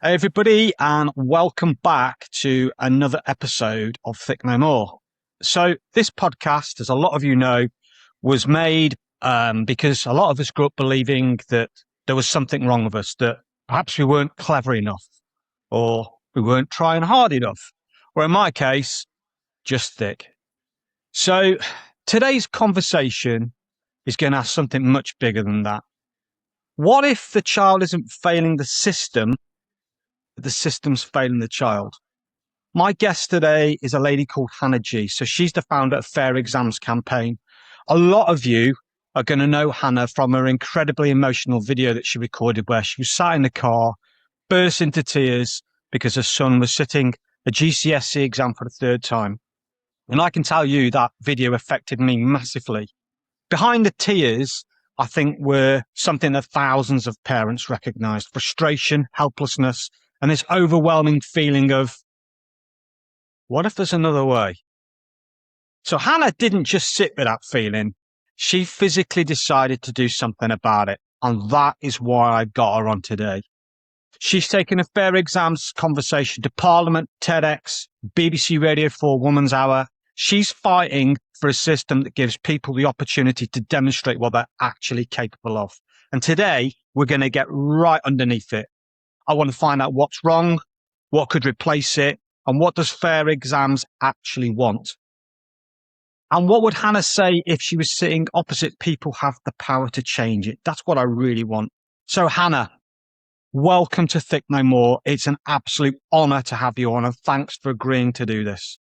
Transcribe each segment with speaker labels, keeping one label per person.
Speaker 1: Hey everybody, and welcome back to another episode of Thick No More. So this podcast, as a lot of you know, was made because a lot of us grew up believing that there was something wrong with us, that perhaps we weren't clever enough or we weren't trying hard enough, or in my case, just thick. So today's conversation is going to have something much bigger than that. What if the child isn't failing the system, but the system's failing the child? My guest today is a lady called Hannah G. So she's the founder of Fair Exams Campaign. A lot of you are going to know Hannah from her incredibly emotional video that she recorded where she was sat in the car, burst into tears because her son was sitting a GCSE exam for the third time. And I can tell you that video affected me massively. Behind the tears, I think, were something that thousands of parents recognised: frustration, helplessness, and this overwhelming feeling of, what if there's another way? So Hannah didn't just sit with that feeling. She physically decided to do something about it. And that is why I got her on today. She's taken a fair exams conversation to Parliament, TEDx, BBC Radio 4 Woman's Hour. She's fighting for a system that gives people the opportunity to demonstrate what they're actually capable of. And today, we're going to get right underneath it. I want to find out what's wrong, what could replace it, and what does fair exams actually want? And what would Hannah say if she was sitting opposite people who have the power to change it? That's what I really want. So Hannah, welcome to Thick No More. It's an absolute honour to have you on, and thanks for agreeing to do this.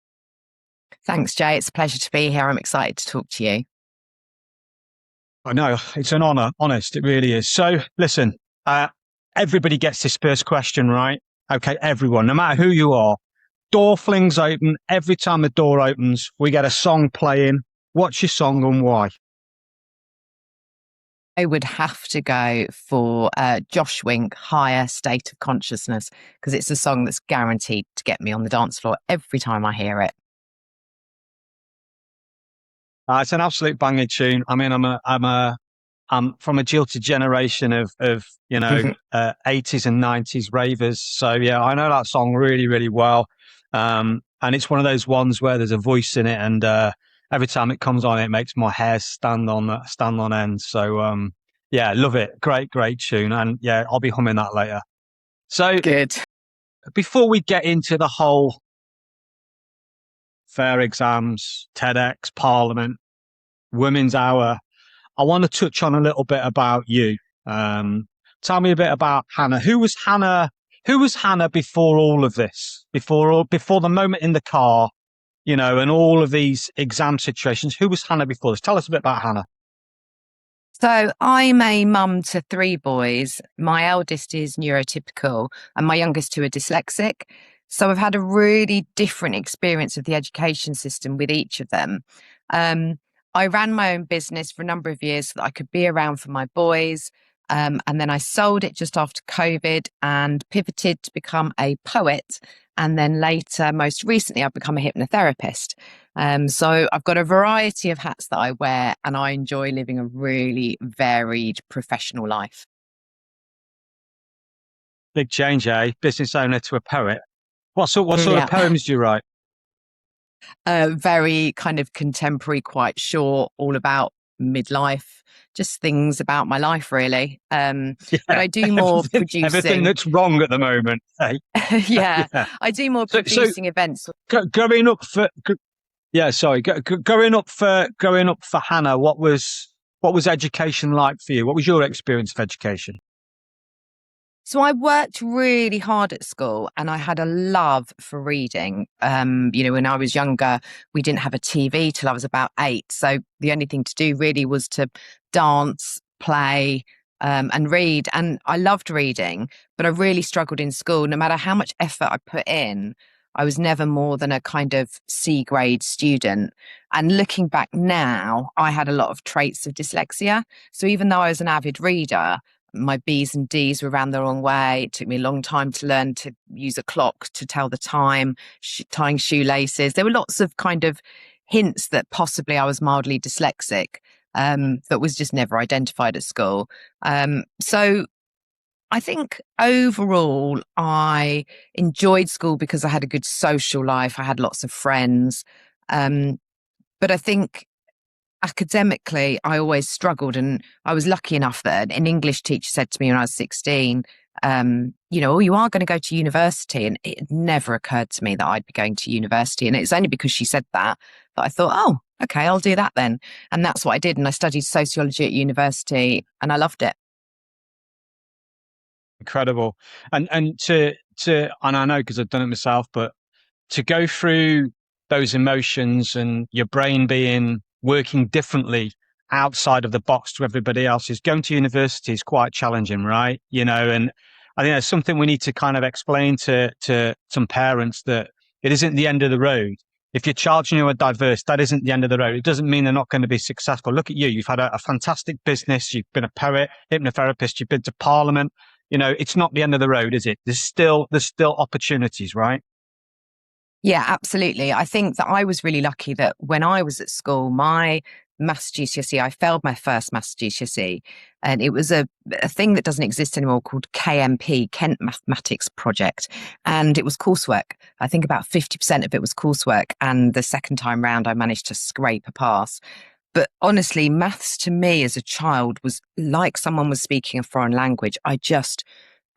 Speaker 2: Thanks, Jay. It's a pleasure to be here. I'm excited to talk to you.
Speaker 1: I know, it's an honour, honest, it really is. So listen, everybody gets this first question, right? Okay, everyone, no matter who you are. Door flings open. Every time the door opens, we get a song playing. What's your song and why?
Speaker 2: I would have to go for Josh Wink, Higher State of Consciousness, because it's a song that's guaranteed to get me on the dance floor every time I hear it.
Speaker 1: It's an absolute banging tune. I mean, I'm from a jilted generation of 80s and 90s ravers. So yeah, I know that song really, really well. And it's one of those ones where there's a voice in it, and every time it comes on, it makes my hair stand on end. So yeah, love it. Great tune. And yeah, I'll be humming that later. So
Speaker 2: good.
Speaker 1: Before we get into the whole fair exams, TEDx, Parliament, Women's Hour, I want to touch on a little bit about you. Tell me a bit about Hannah. Who was Hannah before all of this? Before the moment in the car, and all of these exam situations? Who was Hannah before this? Tell us a bit about Hannah.
Speaker 2: So I'm a mum to 3 boys. My eldest is neurotypical and my youngest 2 are dyslexic. So I've had a really different experience of the education system with each of them. I ran my own business for a number of years so that I could be around for my boys. And then I sold it just after COVID and pivoted to become a poet. And then later, most recently, I've become a hypnotherapist. So I've got a variety of hats that I wear, and I enjoy living a really varied professional life.
Speaker 1: Big change, eh? Business owner to a poet. What sort of poems do you write?
Speaker 2: Very kind of contemporary, quite short, all about midlife, just things about my life, really. But I do more producing.
Speaker 1: Everything that's wrong at the moment. Eh?
Speaker 2: Yeah, I do more producing events.
Speaker 1: Growing up for Hannah, what was education like for you? What was your experience of education?
Speaker 2: So I worked really hard at school and I had a love for reading. When I was younger, we didn't have a TV till I was about 8. So the only thing to do really was to dance, play, and read. And I loved reading, but I really struggled in school. No matter how much effort I put in, I was never more than a kind of C grade student. And looking back now, I had a lot of traits of dyslexia. So even though I was an avid reader, my B's and D's were ran the wrong way. It took me a long time to learn to use a clock to tell the time, tying shoelaces. There were lots of kind of hints that possibly I was mildly dyslexic, that was just never identified at school. So I think overall, I enjoyed school because I had a good social life. I had lots of friends. Um, but I think academically, I always struggled. And I was lucky enough that an English teacher said to me when I was 16, oh, you are going to go to university. And it never occurred to me that I'd be going to university. And it's only because she said that I thought, oh, okay, I'll do that then. And that's what I did. And I studied sociology at university and I loved it.
Speaker 1: Incredible. And and I know because I've done it myself, but to go through those emotions and your brain being working differently outside of the box to everybody else is going to university is quite challenging, right? And I think that's something we need to kind of explain to some parents, that it isn't the end of the road. If your child's neurodiverse, that isn't the end of the road. It doesn't mean they're not going to be successful. Look at you. You've had a fantastic business. You've been a poet, hypnotherapist. You've been to parliament. It's not the end of the road, is it? There's still opportunities, right?
Speaker 2: Yeah, absolutely. I think that I was really lucky that when I was at school, my maths GCSE, I failed my first maths GCSE, and it was a thing that doesn't exist anymore called KMP, Kent Mathematics Project. And it was coursework. I think about 50% of it was coursework. And the second time round, I managed to scrape a pass. But honestly, maths to me as a child was like someone was speaking a foreign language. I just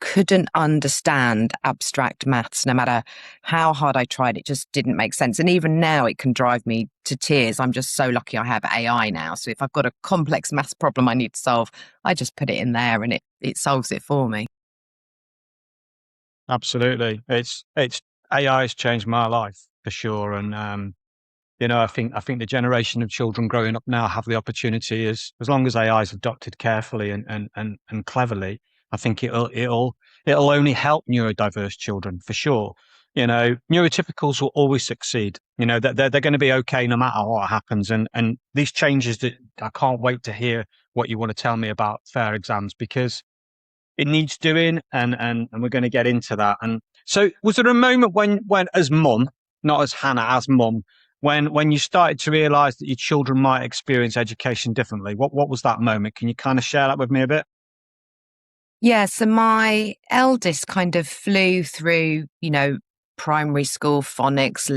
Speaker 2: couldn't understand abstract maths. No matter how hard I tried, it just didn't make sense. And even now, it can drive me to tears. I'm just so lucky I have AI now. So if I've got a complex maths problem I need to solve, I just put it in there and it solves it for me.
Speaker 1: Absolutely. It's AI has changed my life for sure. And I think the generation of children growing up now have the opportunity, as long as AI is adopted carefully and cleverly. I think it'll only help neurodiverse children for sure. Neurotypicals will always succeed. They're going to be okay no matter what happens. And these changes, that I can't wait to hear what you want to tell me about fair exams, because it needs doing, and we're going to get into that. And so, was there a moment when as mum, not as Hannah, as mum, when you started to realise that your children might experience education differently? What was that moment? Can you kind of share that with me a bit?
Speaker 2: Yeah, so my eldest kind of flew through, primary school phonics,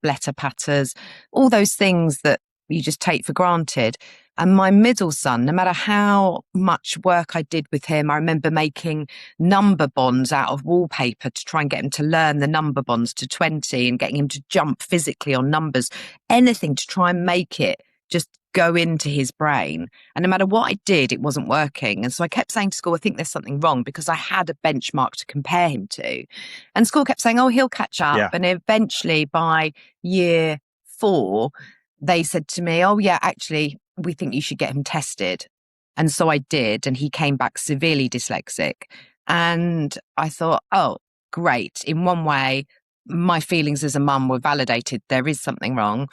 Speaker 2: letter patterns, all those things that you just take for granted. And my middle son, no matter how much work I did with him, I remember making number bonds out of wallpaper to try and get him to learn the number bonds to 20 and getting him to jump physically on numbers, anything to try and make it just go into his brain. And no matter what I did, it wasn't working. And so I kept saying to school, I think there's something wrong, because I had a benchmark to compare him to. And school kept saying, oh, he'll catch up.
Speaker 1: Yeah.
Speaker 2: And eventually by year 4, they said to me, oh, yeah, actually, we think you should get him tested. And so I did. And he came back severely dyslexic. And I thought, oh, great. In one way, my feelings as a mum were validated. There is something wrong.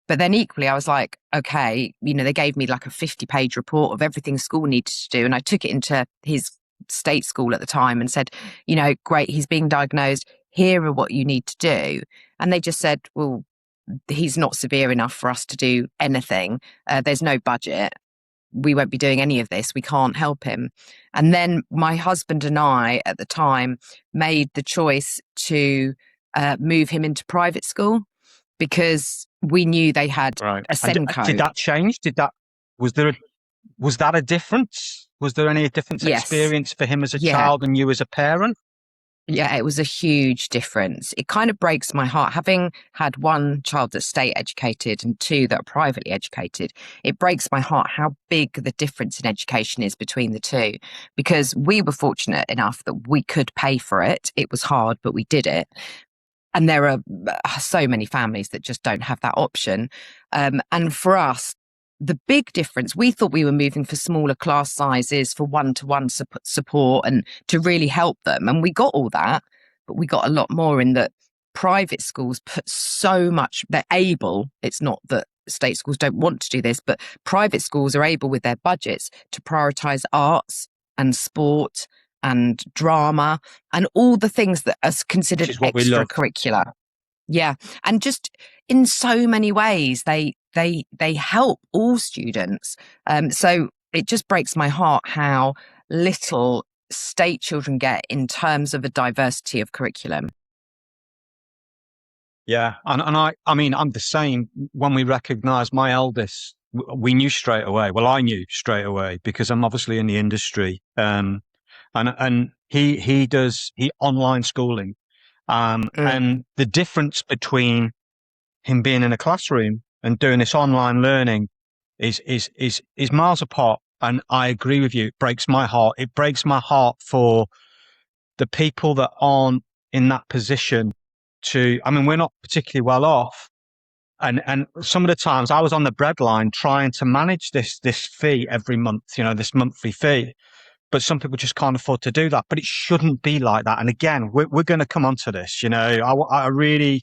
Speaker 2: But then equally, I was like, okay, they gave me like a 50-page report of everything school needed to do. And I took it into his state school at the time and said, great, he's being diagnosed. Here are what you need to do. And they just said, well, he's not severe enough for us to do anything. There's no budget. We won't be doing any of this. We can't help him. And then my husband and I at the time made the choice to move him into private school, because we knew they had
Speaker 1: Right.
Speaker 2: a
Speaker 1: And
Speaker 2: SEN
Speaker 1: did
Speaker 2: code.
Speaker 1: that change? Was that a difference? Was there any difference
Speaker 2: Yes.
Speaker 1: experience for him as a
Speaker 2: Yeah.
Speaker 1: child and you as a parent?
Speaker 2: Yeah, it was a huge difference. It kind of breaks my heart. Having had one child that's state educated and 2 that are privately educated, it breaks my heart how big the difference in education is between the 2. Because we were fortunate enough that we could pay for it. It was hard, but we did it. And there are so many families that just don't have that option. And for us, the big difference, we thought we were moving for smaller class sizes, for one-to-one support and to really help them. And we got all that, but we got a lot more in that private schools put so much, they're able, it's not that state schools don't want to do this, but private schools are able with their budgets to prioritise arts and sport and drama and all the things that are
Speaker 1: Which
Speaker 2: considered
Speaker 1: is what we love.
Speaker 2: extracurricular. Yeah. And just in so many ways, they help all students. So it just breaks my heart how little state children get in terms of a diversity of curriculum.
Speaker 1: Yeah, and I mean, I'm the same. When we recognised my eldest, we knew straight away. Well, I knew straight away because I'm obviously in the industry. And he online schooling. And the difference between him being in a classroom and doing this online learning is miles apart. And I agree with you. It breaks my heart. It breaks my heart for the people that aren't in that position I mean, we're not particularly well off. And some of the times I was on the breadline trying to manage this fee every month, this monthly fee. But some people just can't afford to do that. But it shouldn't be like that. And again, we're going to come onto this. I really,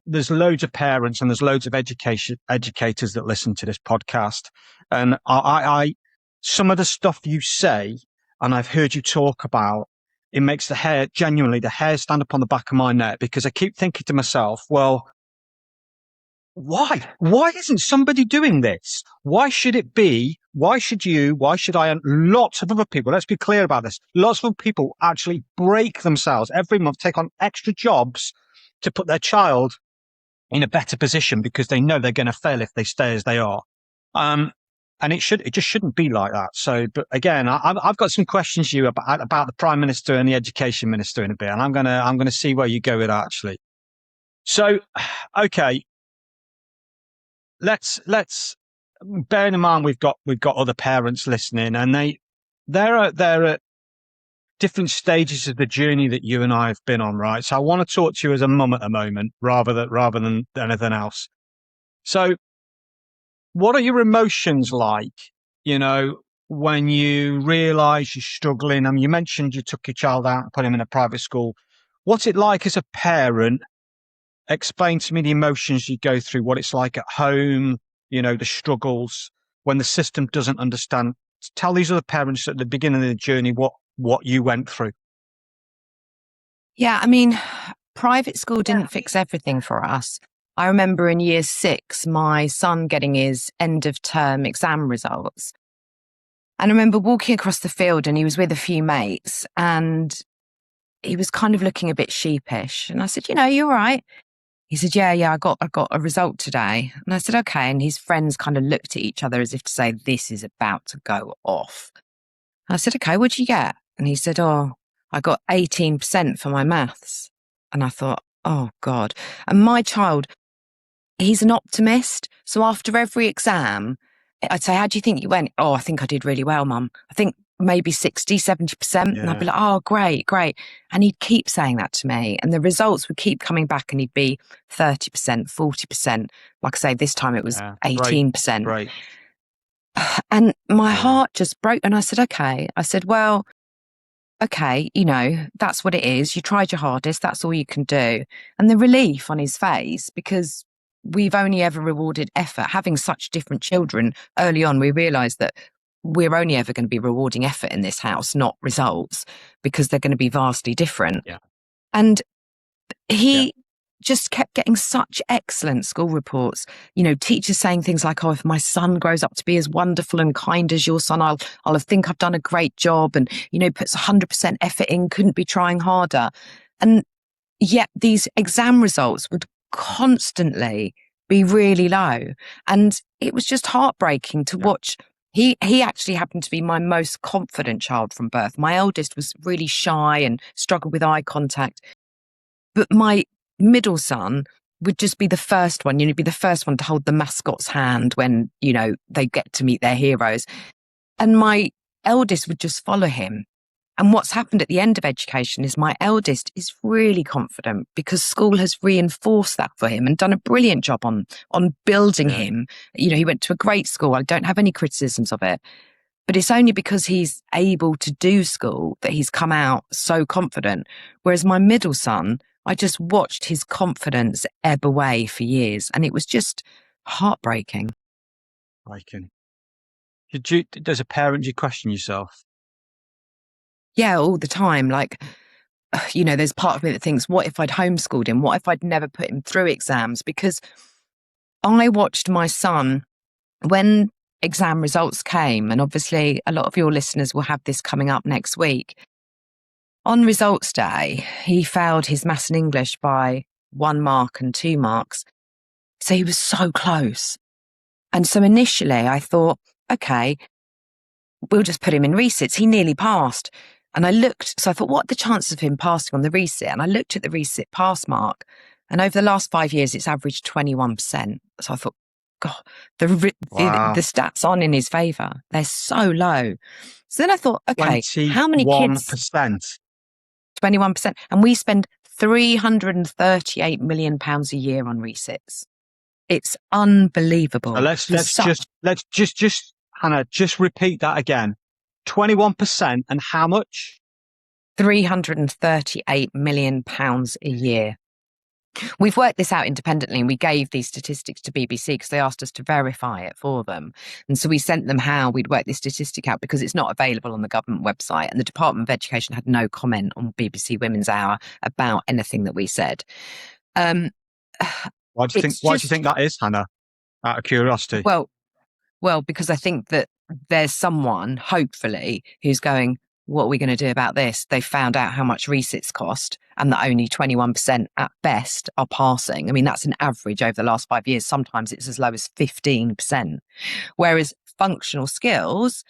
Speaker 1: there's loads of parents and there's loads of educators that listen to this podcast. And some of the stuff you say, and I've heard you talk about, it makes the hair stand up on the back of my neck, because I keep thinking to myself, well, why? Why isn't somebody doing this? Why should it be? Why should you? Why should I? And lots of other people, let's be clear about this. Lots of people actually break themselves every month, take on extra jobs to put their child in a better position because they know they're going to fail if they stay as they are. And it just shouldn't be like that. So, but again, I've got some questions to you about the Prime Minister and the Education Minister in a bit, and I'm gonna see where you go with that actually. So, okay, let's bear in mind we've got other parents listening, and they're at different stages of the journey that you and I have been on, right? So I want to talk to you as a mum at the moment, rather than anything else. So, what are your emotions like, when you realise you're struggling? I mean, you mentioned you took your child out and put him in a private school. What's it like as a parent? Explain to me the emotions you go through, what it's like at home, the struggles when the system doesn't understand. Tell these other parents at the beginning of the journey what you went through.
Speaker 2: Yeah, I mean, private school didn't fix everything for us. I remember in year 6, my son getting his end of term exam results. And I remember walking across the field and he was with a few mates and he was kind of looking a bit sheepish. And I said, you all right? He said, yeah, I got a result today. And I said, okay. And his friends kind of looked at each other as if to say, this is about to go off. And I said, okay, what'd you get? And he said, oh, I got 18% for my maths. And I thought, oh God. And my child, he's an optimist. So after every exam, I'd say, how do you think you went? Oh, I think I did really well, Mum. I think maybe 60, 70%.
Speaker 1: Yeah.
Speaker 2: And I'd be like, oh, great. And he'd keep saying that to me. And the results would keep coming back and he'd be 30%, 40%. Like I say, this time it was 18%.
Speaker 1: Right.
Speaker 2: And my heart just broke. And I said, okay. I said, well, okay, that's what it is. You tried your hardest. That's all you can do. And the relief on his face, because we've only ever rewarded effort. Having such different children early on, we realised that we're only ever going to be rewarding effort in this house, not results, because they're going to be vastly different.
Speaker 1: Yeah.
Speaker 2: And he just kept getting such excellent school reports. Teachers saying things like, oh, if my son grows up to be as wonderful and kind as your son, I'll think I've done a great job, and, puts 100% effort in, couldn't be trying harder. And yet these exam results would constantly be really low. And it was just heartbreaking to watch. He actually happened to be my most confident child from birth. My eldest was really shy and struggled with eye contact. But my middle son would just be the first one, be the first one to hold the mascot's hand when, they get to meet their heroes. And my eldest would just follow him. And what's happened at the end of education is my eldest is really confident because school has reinforced that for him and done a brilliant job on building him. He went to a great school. I don't have any criticisms of it. But it's only because he's able to do school that he's come out so confident. Whereas my middle son, I just watched his confidence ebb away for years. And it was just heartbreaking.
Speaker 1: As a parent, do you question yourself?
Speaker 2: Yeah, all the time. Like, there's part of me that thinks, what if I'd homeschooled him? What if I'd never put him through exams? Because I watched my son when exam results came, and obviously a lot of your listeners will have this coming up next week. On results day, he failed his Maths and English by 1 mark and 2 marks. So he was so close. And so initially I thought, okay, we'll just put him in resits. He nearly passed. And I thought, what are the chances of him passing on the resit? And I looked at the resit pass mark, and over the last 5 years, it's averaged 21%. So I thought, God, the stats aren't in his favour. They're so low. So then I thought, okay, how many kids?
Speaker 1: 21%.
Speaker 2: 21%. And we spend £338 million a year on resits. It's unbelievable.
Speaker 1: So let's just Hannah, just repeat that again. 21% and how much?
Speaker 2: £338 million a year. We've worked this out independently, and we gave these statistics to BBC because they asked us to verify it for them. And so we sent them how we'd worked this statistic out, because it's not available on the government website, and the Department of Education had no comment on BBC Women's Hour about anything that we said.
Speaker 1: Why do you think that is, Hannah? Out of curiosity.
Speaker 2: Well, because I think that there's someone, hopefully, who's going, what are we going to do about this? They found out how much resits cost, and that only 21% at best are passing. I mean, that's an average over the last 5 years. Sometimes it's as low as 15%. Whereas functional skills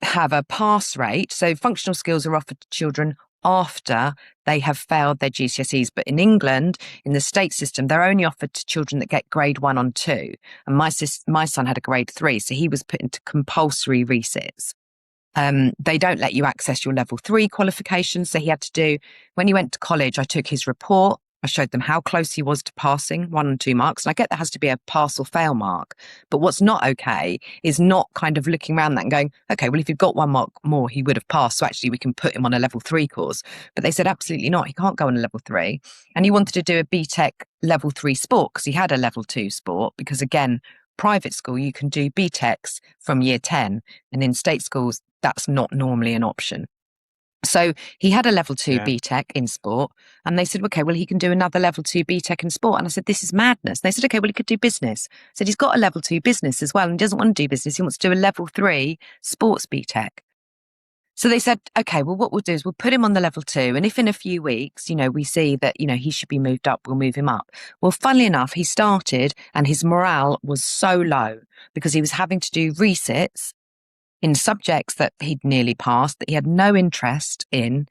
Speaker 2: have a pass rate. So functional skills are offered to children after they have failed their GCSEs. But in England, in the state system, they're only offered to children that get grade 1 and 2. And my son had a grade 3, so he was put into compulsory resits. They don't let you access your level 3 qualifications. So he had to do, when he went to college, I took his report. I showed them how close he was to passing 1 and 2 marks. And I get there has to be a pass or fail mark. But what's not okay is not kind of looking around that and going, okay, well, if he'd got 1 mark more, he would have passed. So actually we can put him on a level 3 course. But they said, absolutely not. He can't go on a level 3. And he wanted to do a BTEC level 3 sport because he had a level 2 sport. Because again, private school, you can do BTECs from year 10. And in state schools, that's not normally an option. So he had a level 2 BTEC in sport, and they said, okay, well, he can do another level 2 BTEC in sport. And I said, this is madness. And they said, okay, well, he could do business. I said, he's got a level 2 business as well, and he doesn't want to do business. He wants to do a level 3 sports BTEC. So they said, okay, well, what we'll do is we'll put him on the level 2. And if in a few weeks, we see that, he should be moved up, we'll move him up. Well, funnily enough, he started and his morale was so low because he was having to do resits in subjects that he'd nearly passed, that he had no interest in.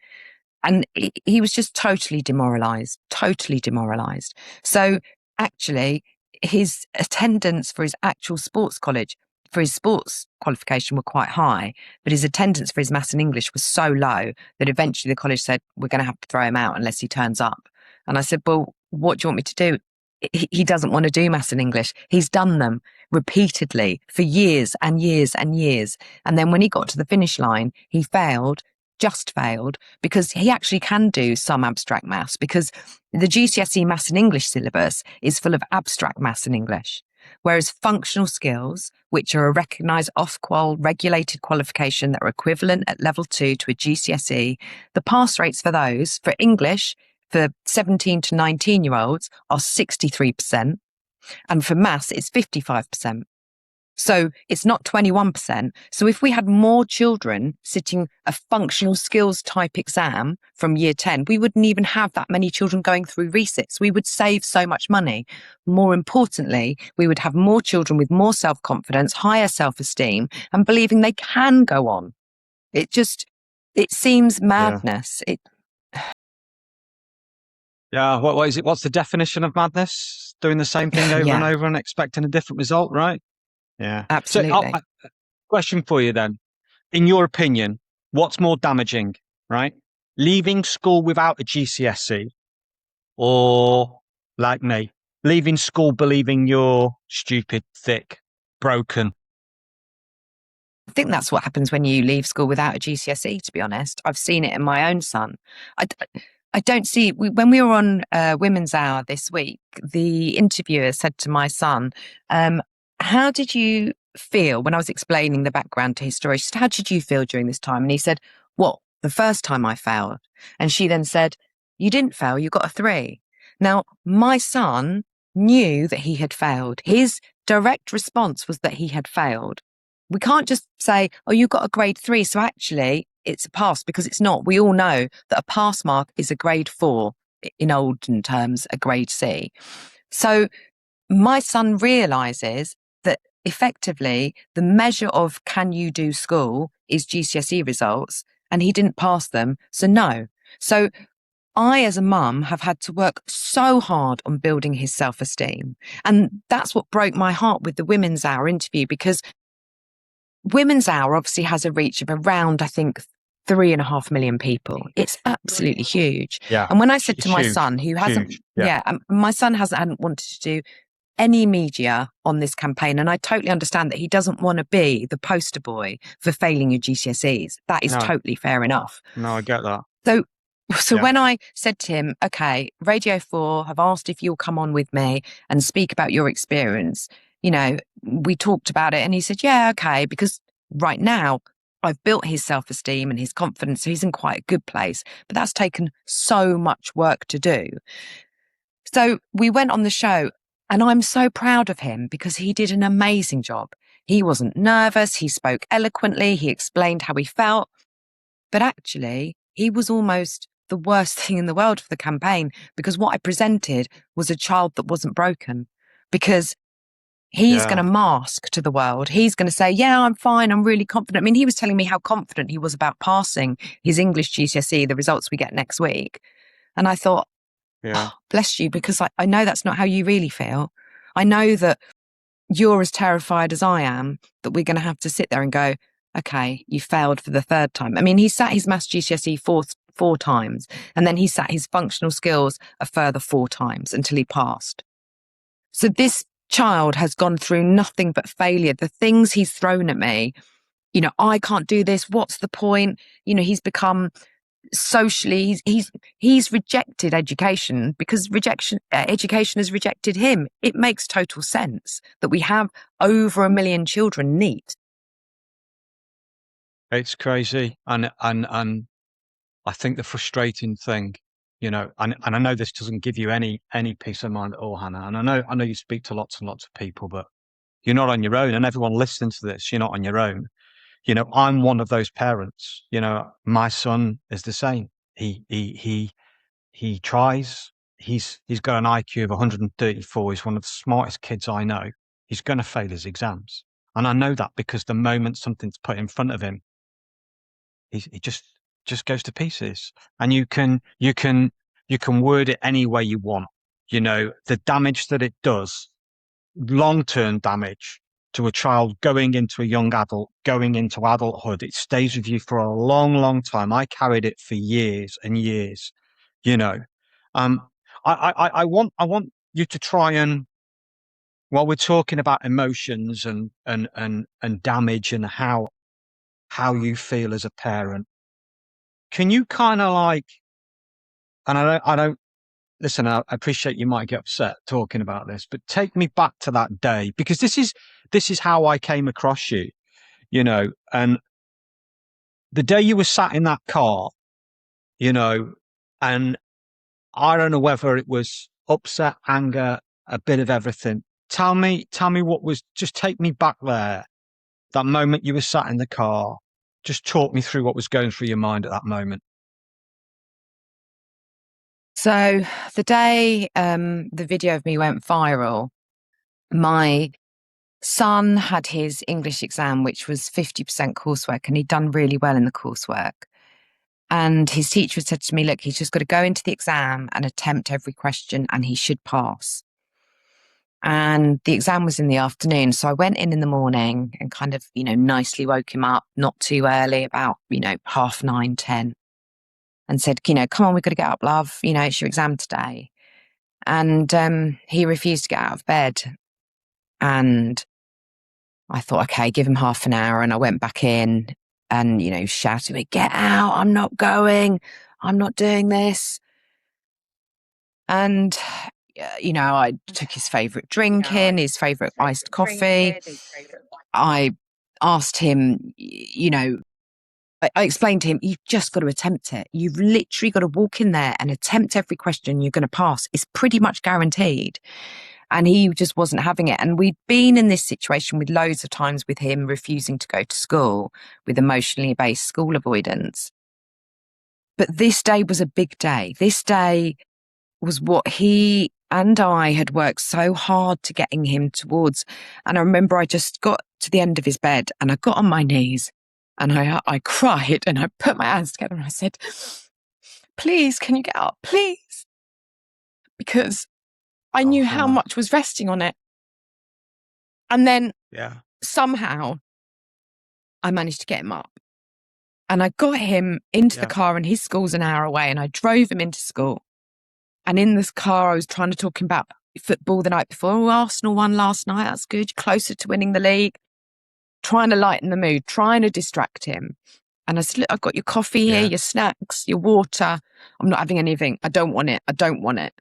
Speaker 2: And he was just totally demoralised. So actually, his attendance for his actual sports college, for his sports qualification, were quite high, but his attendance for his Maths and English was so low that eventually the college said, we're going to have to throw him out unless he turns up. And I said, well, what do you want me to do? He doesn't want to do Maths and English. He's done them repeatedly for years and years and years. And then when he got to the finish line, he just failed, because he actually can do some abstract maths, because the GCSE Maths and English syllabus is full of abstract maths and English. Whereas functional skills, which are a recognised Ofqual regulated qualification that are equivalent at level 2 to a GCSE, the pass rates for those, for English, for 17 to 19-year-olds are 63%. And for maths, it's 55%. So it's not 21%. So if we had more children sitting a functional skills type exam from year 10, we wouldn't even have that many children going through resits. We would save so much money. More importantly, we would have more children with more self-confidence, higher self-esteem, and believing they can go on. It seems madness.
Speaker 1: Yeah, what is it? What's the definition of madness? Doing the same thing over and over and expecting a different result, right? Yeah.
Speaker 2: Absolutely.
Speaker 1: So, question for you then. In your opinion, what's more damaging, right? Leaving school without a GCSE, or, like me, leaving school believing you're stupid, thick, broken?
Speaker 2: I think that's what happens when you leave school without a GCSE, to be honest. I've seen it in my own son. I don't see, when we were on Women's Hour this week, the interviewer said to my son, how did you feel when I was explaining the background to his story? She said, how did you feel during this time? And he said, what, the first time I failed? And she then said, you didn't fail, you got a 3. Now, my son knew that he had failed. His direct response was that he had failed. We can't just say, oh, you got a grade 3, so actually it's a pass, because it's not. We all know that a pass mark is a grade 4, in olden terms, a grade C. So my son realises that effectively the measure of can you do school is GCSE results, and he didn't pass them, so no. So I, as a mum, have had to work so hard on building his self-esteem. And that's what broke my heart with the Women's Hour interview, because Women's Hour obviously has a reach of around, I think, 3.5 million people. It's absolutely huge.
Speaker 1: Yeah.
Speaker 2: And when I said to my
Speaker 1: Huge.
Speaker 2: son, who hasn't,
Speaker 1: Huge. Yeah.
Speaker 2: my son hadn't wanted to do any media on this campaign. And I totally understand that he doesn't want to be the poster boy for failing your GCSEs. That is totally fair enough.
Speaker 1: No, I get that.
Speaker 2: So when I said to him, okay, Radio 4 have asked if you'll come on with me and speak about your experience, we talked about it, and he said, yeah, okay, because right now I've built his self-esteem and his confidence, so he's in quite a good place, but that's taken so much work to do. So we went on the show, and I'm so proud of him because he did an amazing job. He wasn't nervous. He spoke eloquently. He explained how he felt, but actually he was almost the worst thing in the world for the campaign, because what I presented was a child that wasn't broken, because he's going to mask to the world. He's going to say, yeah, I'm fine. I'm really confident. I mean, he was telling me how confident he was about passing his English GCSE, the results we get next week. And I thought, oh, bless you, because I know that's not how you really feel. I know that you're as terrified as I am that we're going to have to sit there and go, okay, you failed for the 3rd time. I mean, he sat his maths GCSE four times, and then he sat his functional skills a further 4 times until he passed. So this child has gone through nothing but failure. The things he's thrown at me, I can't do this. What's the point? He's become socially, he's rejected education because education has rejected him. It makes total sense that we have over 1 million children NEET.
Speaker 1: It's crazy. And I think the frustrating thing, and I know this doesn't give you any peace of mind at all, Hannah. And I know you speak to lots and lots of people, but you're not on your own. And everyone listening to this, you're not on your own. I'm one of those parents. My son is the same. He tries. He's got an IQ of 134. He's one of the smartest kids I know. He's going to fail his exams, and I know that because the moment something's put in front of him, he just goes to pieces. And you can word it any way you want. The damage that it does, long-term damage to a child going into a young adult, going into adulthood, it stays with you for a long, long time. I carried it for years and years. I want you to try and, while we're talking about emotions and damage and how you feel as a parent, can you kind of and I don't listen, I appreciate you might get upset talking about this, but take me back to that day, because this is how I came across you, and the day you were sat in that car, and I don't know whether it was upset, anger, a bit of everything. Tell me what was, just take me back there, that moment you were sat in the car. Just talk me through what was going through your mind at that moment.
Speaker 2: So the day the video of me went viral, my son had his English exam, which was 50% coursework, and he'd done really well in the coursework. And his teacher said to me, look, he's just got to go into the exam and attempt every question and he should pass. And the exam was in the afternoon. So I went in the morning and kind of, nicely woke him up, not too early, about, 9:30, 10. And said, come on, we've got to get up, love. It's your exam today. And he refused to get out of bed. And I thought, okay, give him half an hour. And I went back in and, shouted at me, get out, I'm not going, I'm not doing this. And, I took his favourite drink in, his favourite iced coffee. I asked him, I explained to him, you've just got to attempt it. You've literally got to walk in there and attempt every question. You're going to pass. It's pretty much guaranteed. And he just wasn't having it. And we'd been in this situation with loads of times with him refusing to go to school with emotionally based school avoidance. But this day was a big day. This day was what he and I had worked so hard to getting him towards. And I remember I just got to the end of his bed and I got on my knees and I cried and I put my hands together and I said, please, can you get up? Please. Because I knew how much was resting on it. And then somehow I managed to get him up. And I got him into the car, and his school's an hour away, and I drove him into school. And in this car, I was trying to talk him about football the night before. Oh, Arsenal won last night. That's good. You're closer to winning the league. Trying to lighten the mood, trying to distract him. And I said, look, I've got your coffee here, your snacks, your water. I'm not having anything. I don't want it. I don't want it.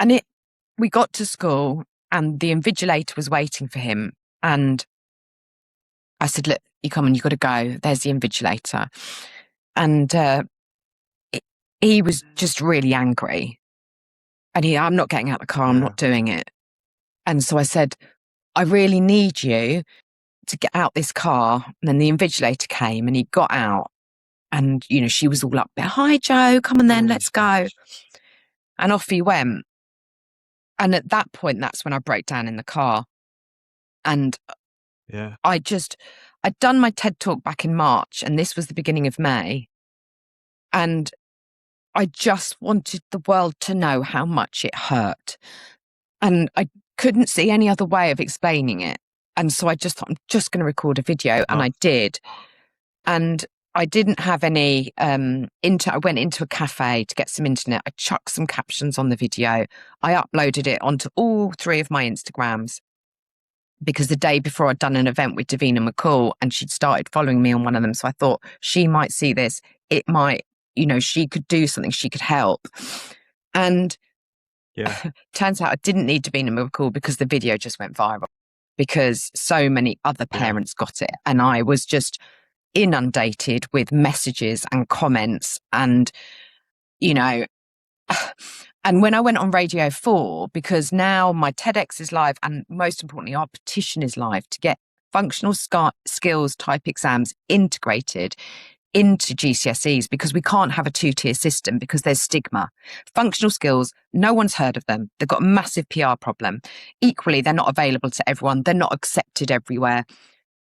Speaker 2: And we got to school, and the invigilator was waiting for him. And I said, look, you come on, you've got to go. There's the invigilator. And he was just really angry. And I'm not getting out of the car. I'm not doing it. And so I said, I really need you to get out this car. And then the invigilator came and he got out. And, you know, she was all up there. Hi, Joe, come on then, let's go. And off he went. And at that point, that's when I broke down in the car. And I'd done my TED talk back in March, and this was the beginning of May. And I just wanted the world to know how much it hurt. And I couldn't see any other way of explaining it. And so I just thought, I'm just going to record a video. And I did. And I didn't have any, I went into a cafe to get some internet. I chucked some captions on the video. I uploaded it onto all 3 of my Instagrams, because the day before I'd done an event with Davina McCall and she'd started following me on one of them. So I thought she might see this. It might, you know, she could do something, she could help. And turns out I didn't need Davina McCall because the video just went viral, because so many other parents got it. And I was just inundated with messages and comments and, you know, and when I went on Radio 4, because now my TEDx is live and most importantly, our petition is live to get functional skills type exams integrated into GCSEs, because we can't have a 2-tier system because there's stigma. Functional skills, no one's heard of them. They've got a massive PR problem. Equally, they're not available to everyone. They're not accepted everywhere.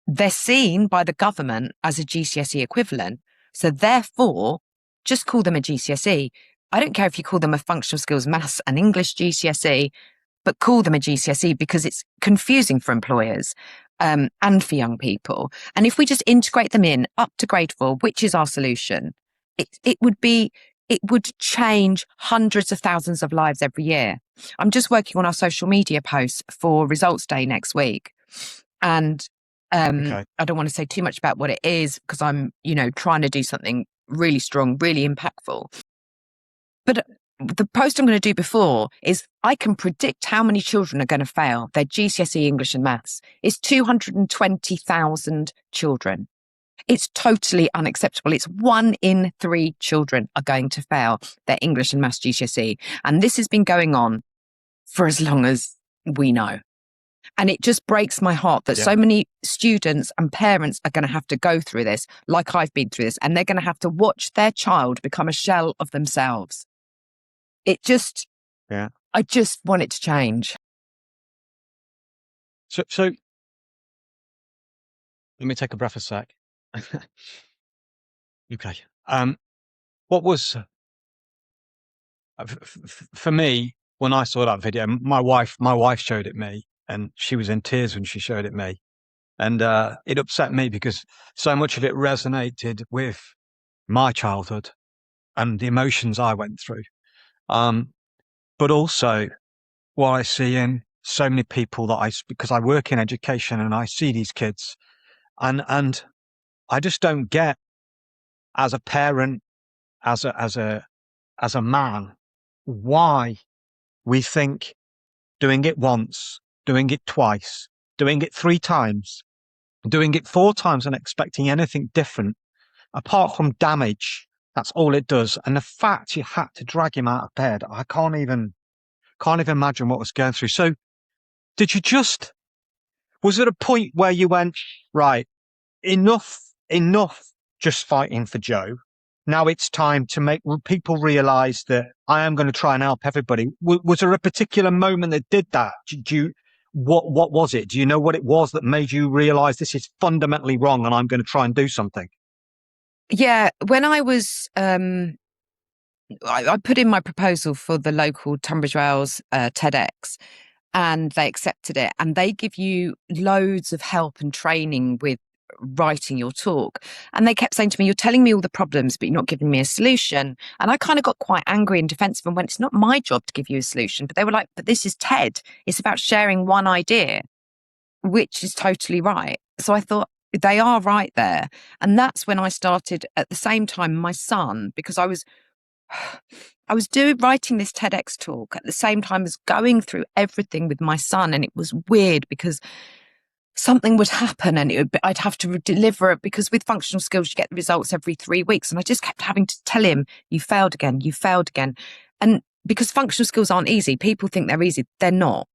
Speaker 2: They're seen by the government as a GCSE equivalent. So therefore, just call them a GCSE. I don't care if you call them a functional skills Maths and English GCSE, but call them a GCSE because it's confusing for employers and for young people. And if we just integrate them in up to grade 4, which is our solution, it would change hundreds of thousands of lives every year. I'm just working on our social media posts for results day next week. And I don't want to say too much about what it is because I'm, you know, trying to do something really strong, really impactful. But the post I'm going to do before is I can predict how many children are going to fail their GCSE English and Maths. It's 220,000 children. It's totally unacceptable. It's 1 in 3 children are going to fail their English and Maths GCSE. And this has been going on for as long as we know. And it just breaks my heart that so many students and parents are going to have to go through this, like I've been through this, and they're going to have to watch their child become a shell of themselves. It just, I just want it to change.
Speaker 1: So let me take a breath a sec. Okay. What was, for me, when I saw that video, my wife showed it me, and she was in tears when she showed it me. And it upset me because so much of it resonated with my childhood and the emotions I went through. But also what I see in so many people because I work in education and I see these kids, and I just don't get, as a parent, as a man, why we think doing it once, doing it twice, doing it 3 times, doing it 4 times and expecting anything different, apart from damage, that's all it does. And the fact you had to drag him out of bed, I can't even imagine what was going through. So did you just, was there a point where you went, right, enough just fighting for Joe? Now it's time to make people realize that I am going to try and help everybody. Was there a particular moment that did that? What was it? Do you know what it was that made you realize this is fundamentally wrong and I'm going to try and do something?
Speaker 2: Yeah, when I was, I put in my proposal for the local Tunbridge Wells TEDx, and they accepted it. And they give you loads of help and training with writing your talk. And they kept saying to me, "You're telling me all the problems, but you're not giving me a solution." And I kind of got quite angry and defensive and went, "It's not my job to give you a solution." But they were like, "But this is TED. It's about sharing one idea," which is totally right. So I thought, they are right there. And that's when I started at the same time, my son, because I was writing this TEDx talk at the same time as going through everything with my son. And it was weird because something would happen and I'd have to deliver it, because with functional skills, you get the results every 3 weeks. And I just kept having to tell him, "You failed again, you failed again." And because functional skills aren't easy, people think they're easy. They're not.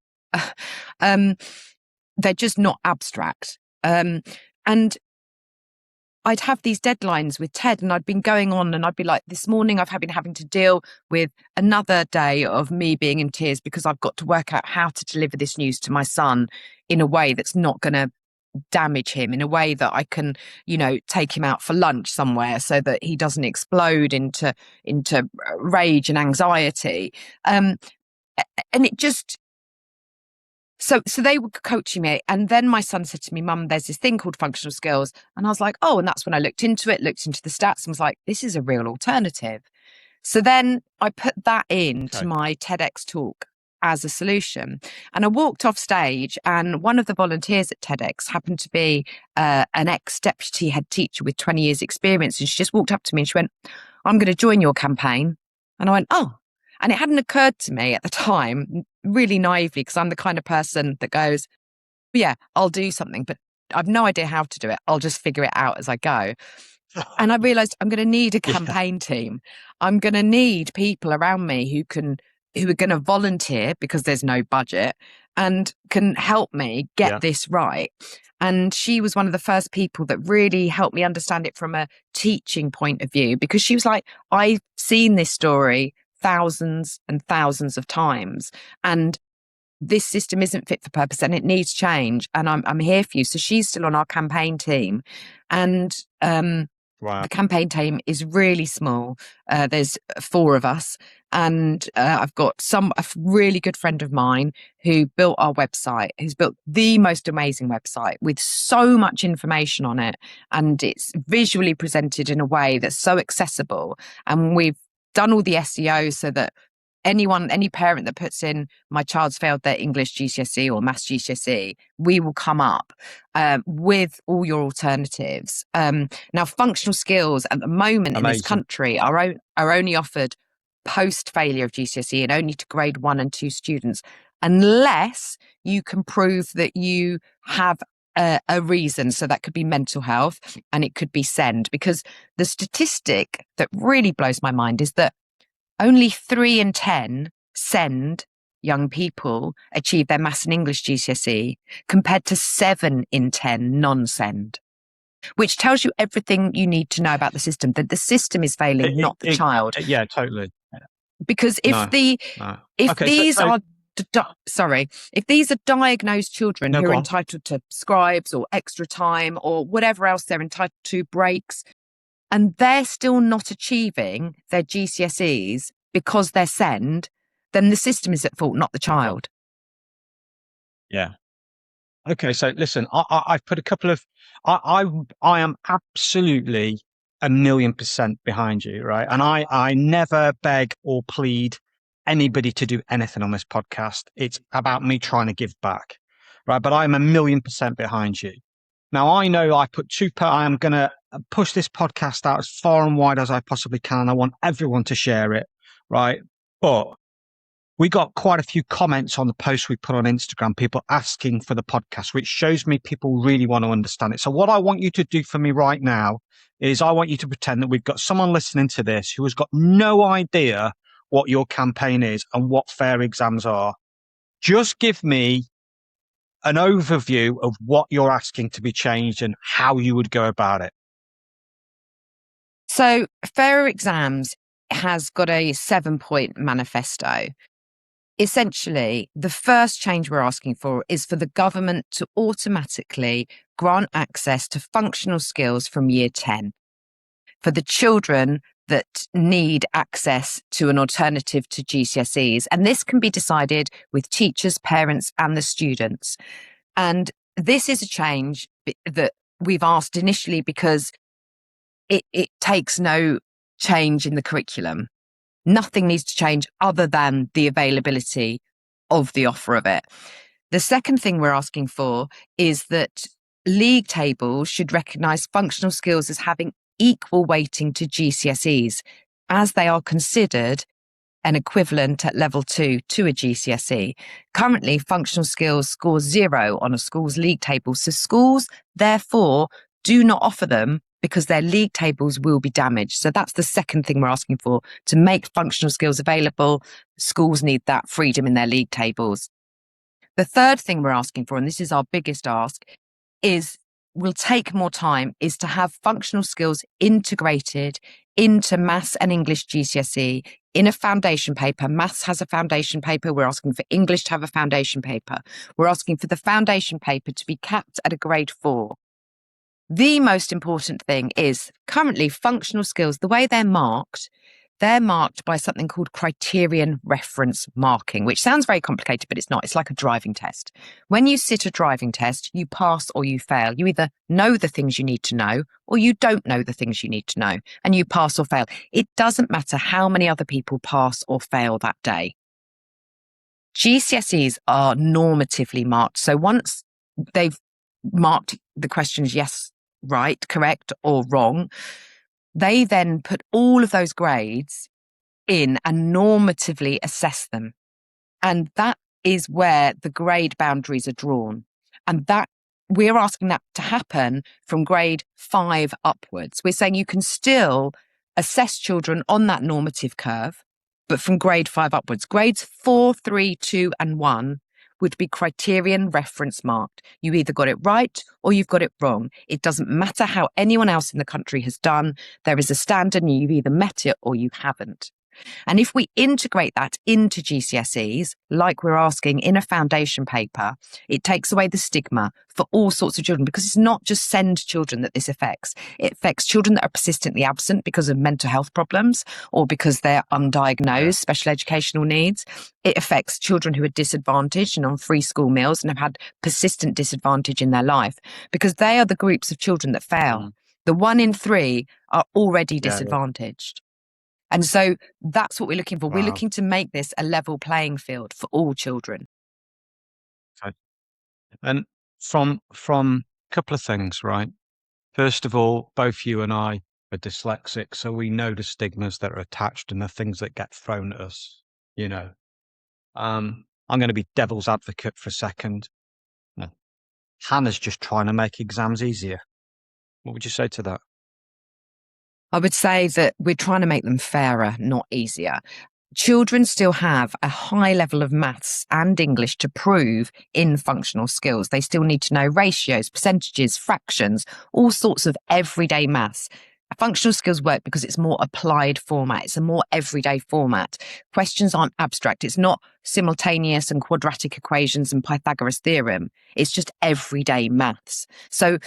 Speaker 2: They're just not abstract. And I'd have these deadlines with TED, and I'd been going on, and I'd be like, this morning I've been having to deal with another day of me being in tears because I've got to work out how to deliver this news to my son in a way that's not going to damage him, in a way that I can, take him out for lunch somewhere so that he doesn't explode into rage and anxiety. And it just, so they were coaching me. And then my son said to me, "Mum, there's this thing called functional skills." And I was like, "Oh," and that's when I looked into it, looked into the stats, and was like, this is a real alternative. So then I put that into my TEDx talk as a solution. And I walked off stage, and one of the volunteers at TEDx happened to be an ex-deputy head teacher with 20 years experience. And she just walked up to me and she went, "I'm going to join your campaign." And I went, "Oh." And it hadn't occurred to me at the time, really naively, because I'm the kind of person that goes, "Yeah, I'll do something, but I've no idea how to do it. I'll just figure it out as I go." And I realized I'm going to need a campaign team. I'm going to need people around me who are going to volunteer because there's no budget and can help me get this right. And she was one of the first people that really helped me understand it from a teaching point of view, because she was like, "I've seen this story thousands and thousands of times, and this system isn't fit for purpose and it needs change. And I'm here for you." So she's still on our campaign team. And
Speaker 1: Wow.
Speaker 2: the campaign team is really small. There's 4 of us. And I've got a really good friend of mine who built our website, who's built the most amazing website with so much information on it. And it's visually presented in a way that's so accessible. And we've done all the SEO so that any parent that puts in, "My child's failed their English GCSE or Maths GCSE," we will come up with all your alternatives. Now, functional skills at the moment in this country are only offered post-failure of GCSE and only to grade 1 and 2 students, unless you can prove that you have a reason. So that could be mental health and it could be SEND, because the statistic that really blows my mind is that only 3 in 10 SEND young people achieve their Maths and English GCSE, compared to 7 in 10 non-SEND, which tells you everything you need to know about the system, that the system is failing, not the child.
Speaker 1: Yeah, totally.
Speaker 2: Because if these are diagnosed children who are entitled to scribes or extra time or whatever else they're entitled to, breaks, and they're still not achieving their GCSEs because they're SEND, then the system is at fault, not the child.
Speaker 1: Yeah. Okay, so listen, I've put a couple of, I am absolutely 1,000,000% behind you, right? And I never beg or plead anybody to do anything on this podcast. It's about me trying to give back, right? But I'm 1,000,000% behind you. Now, I know I am going to push this podcast out as far and wide as I possibly can. I want everyone to share it, right? But we got quite a few comments on the post we put on Instagram, people asking for the podcast, which shows me people really want to understand it. So what I want you to do for me right now is I want you to pretend that we've got someone listening to this who has got no idea what your campaign is and what fair exams are. Just give me an overview of what you're asking to be changed and how you would go about it.
Speaker 2: So Fairer Exams has got a 7-point manifesto. Essentially, the first change we're asking for is for the government to automatically grant access to functional skills from year 10 for the children that need access to an alternative to GCSEs. And this can be decided with teachers, parents, and the students. And this is a change that we've asked initially because it takes no change in the curriculum. Nothing needs to change other than the availability of the offer of it. The second thing we're asking for is that league tables should recognise functional skills as having equal weighting to GCSEs, as they are considered an equivalent at level 2 to a GCSE. Currently, functional skills score 0 on a school's league table, so schools therefore do not offer them because their league tables will be damaged. So that's the second thing we're asking for, to make functional skills available. Schools need that freedom in their league tables. The third thing we're asking for, and this is our biggest ask, will take more time, is to have functional skills integrated into Maths and English GCSE in a foundation paper. Maths has a foundation paper. We're asking for English to have a foundation paper. We're asking for the foundation paper to be capped at a grade 4. The most important thing is currently functional skills, the way they're marked by something called criterion reference marking, which sounds very complicated, but it's not. It's like a driving test. When you sit a driving test, you pass or you fail. You either know the things you need to know or you don't know the things you need to know, and you pass or fail. It doesn't matter how many other people pass or fail that day. GCSEs are normatively marked. So once they've marked the questions yes, right, correct, or wrong, they then put all of those grades in and normatively assess them. And that is where the grade boundaries are drawn. And that we're asking that to happen from grade 5 upwards. We're saying you can still assess children on that normative curve, but from grade 5 upwards. Grades 4, 3, 2, and 1 would be criterion reference marked. You either got it right or you've got it wrong. It doesn't matter how anyone else in the country has done. There is a standard and you've either met it or you haven't. And if we integrate that into GCSEs, like we're asking in a foundation paper, it takes away the stigma for all sorts of children, because it's not just SEND children that this affects. It affects children that are persistently absent because of mental health problems or because they're undiagnosed special educational needs. It affects children who are disadvantaged and on free school meals and have had persistent disadvantage in their life, because they are the groups of children that fail. The 1 in 3 are already disadvantaged. And so that's what we're looking for. Wow. We're looking to make this a level playing field for all children.
Speaker 1: Okay. And from a couple of things, right? First of all, both you and I are dyslexic, so we know the stigmas that are attached and the things that get thrown at us, you know. I'm going to be devil's advocate for a second. No. Hannah's just trying to make exams easier. What would you say to that?
Speaker 2: I would say that we're trying to make them fairer, not easier. Children still have a high level of maths and English to prove in functional skills. They still need to know ratios, percentages, fractions, all sorts of everyday maths. Functional skills work because it's more applied format. It's a more everyday format. Questions aren't abstract. It's not simultaneous and quadratic equations and Pythagoras theorem. It's just everyday maths. So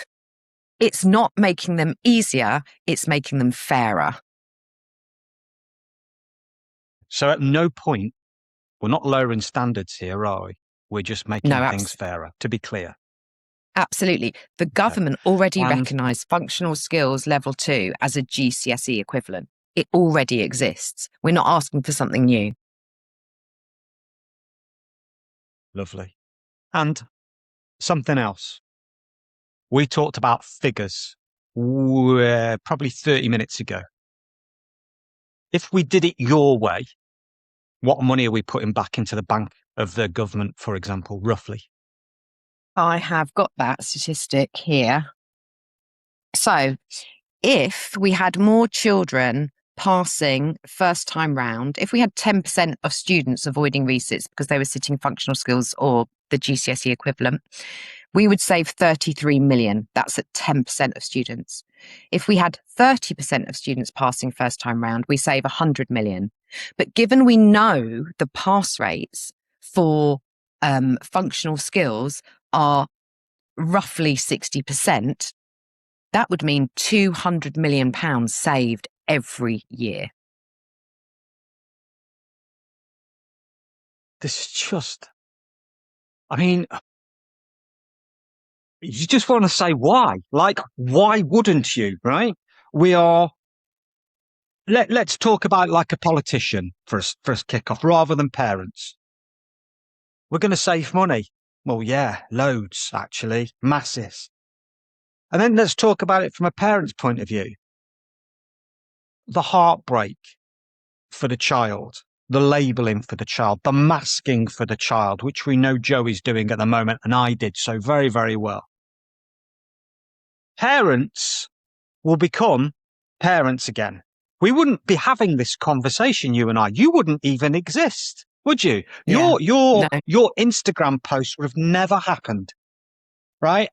Speaker 2: it's not making them easier, it's making them fairer. So
Speaker 1: at no point, we're not lowering standards here, are we? We're just making things fairer, to be clear.
Speaker 2: Absolutely. The government already recognised functional skills level 2 as a GCSE equivalent. It already exists. We're not asking for something new.
Speaker 1: Lovely. And something else. We talked about figures probably 30 minutes ago. If we did it your way, what money are we putting back into the bank of the government, for example, roughly?
Speaker 2: I have got that statistic here. So if we had more children passing first time round, if we had 10% of students avoiding resits because they were sitting functional skills or the GCSE equivalent, we would save 33 million. That's at 10% of students. If we had 30% of students passing first time round, we save 100 million. But given we know the pass rates for functional skills are roughly 60%, that would mean £200 million saved every year.
Speaker 1: This is just, I mean, you just want to say why? Like, why wouldn't you, right? We are, let's talk about like a politician for a kick-off rather than parents. We're going to save money. Well, yeah, loads, actually, masses. And then let's talk about it from a parent's point of view. The heartbreak for the child, the labelling for the child, the masking for the child, which we know Joey's doing at the moment, and I did so very, very well. Parents will become parents again. We wouldn't be having this conversation, you and I. You wouldn't even exist, would you?
Speaker 2: Yeah.
Speaker 1: Your Instagram post would have never happened, right?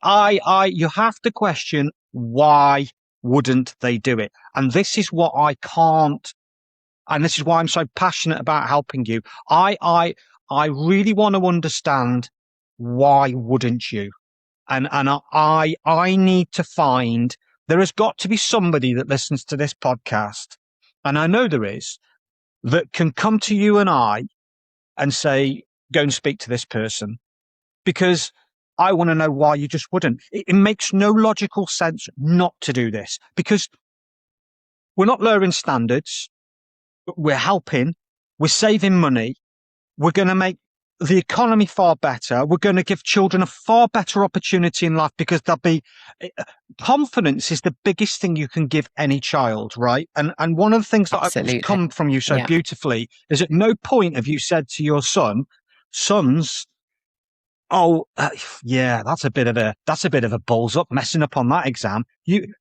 Speaker 1: You have to question, why wouldn't they do it? And this is what I can't, and this is why I'm so passionate about helping you. I really want to understand, why wouldn't you? And I need to find, there has got to be somebody that listens to this podcast, and I know there is, that can come to you and I and say, go and speak to this person, because I want to know why you just wouldn't. It makes no logical sense not to do this, because we're not lowering standards, we're helping, we're saving money, we're going to make the economy far better. We're going to give children a far better opportunity in life, because they'll be, confidence is the biggest thing you can give any child, right? And one of the things that has come from you so beautifully is, at no point have you said to your sons, yeah, that's a bit of a balls up, messing up on that exam.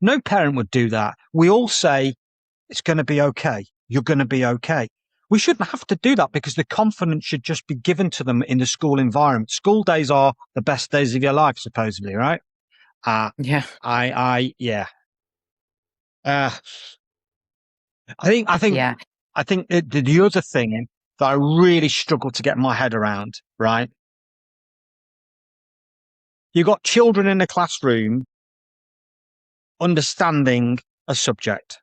Speaker 1: No parent would do that. We all say, it's going to be okay. You're going to be okay. We shouldn't have to do that, because the confidence should just be given to them in the school environment. School days are the best days of your life, supposedly, right?
Speaker 2: Yeah.
Speaker 1: I think the other thing that I really struggle to get my head around, right? You've got children in the classroom understanding a subject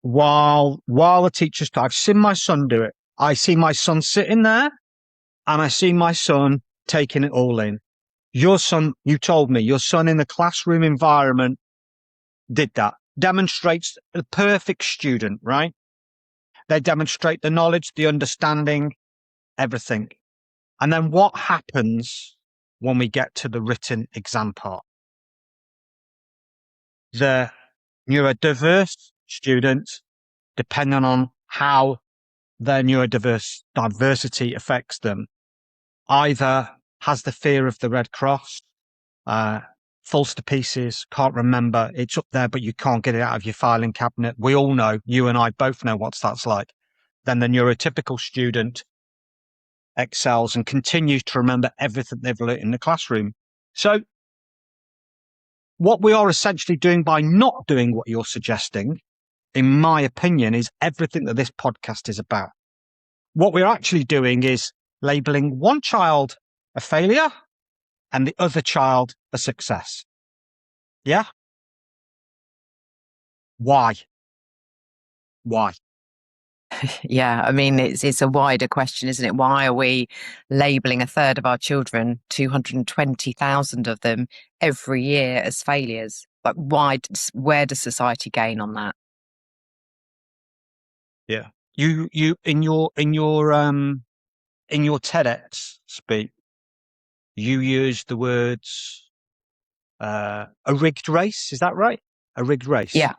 Speaker 1: while the teacher's, I've seen my son do it. I see my son sitting there, and I see my son taking it all in. Your son, you told me, your son in the classroom environment did that. Demonstrates a perfect student, right? They demonstrate the knowledge, the understanding, everything. And then what happens when we get to the written exam part? The neurodiverse students, depending on how their diversity affects them, either has the fear of the Red Cross, falls to pieces, can't remember, it's up there, but you can't get it out of your filing cabinet. We all know, you and I both know what that's like. Then the neurotypical student excels and continues to remember everything they've learned in the classroom. So what we are essentially doing by not doing what you're suggesting, in my opinion, is everything that this podcast is about. What we're actually doing is labeling one child a failure and the other child a success. Yeah? Why?
Speaker 2: Yeah, I mean, it's a wider question, isn't it? Why are we labelling a third of our children, 220,000 of them, every year as failures? Like, where does society gain on that?
Speaker 1: Yeah. You in your TEDx speak, you use the words a rigged race. Is that right? A rigged race.
Speaker 2: Yeah.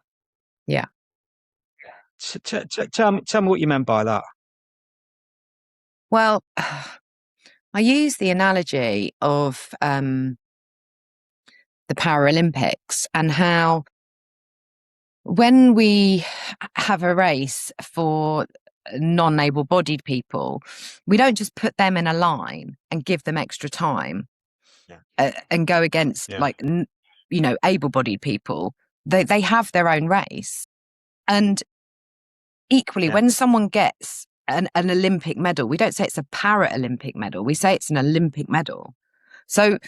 Speaker 1: Tell me what you meant by that.
Speaker 2: Well, I use the analogy of the Paralympics, and how when we have a race for non-able-bodied people, we don't just put them in a line and give them extra time. and go against able-bodied people. They have their own race. And equally, when someone gets an Olympic medal, we don't say it's a Paralympic medal. We say it's an Olympic medal. So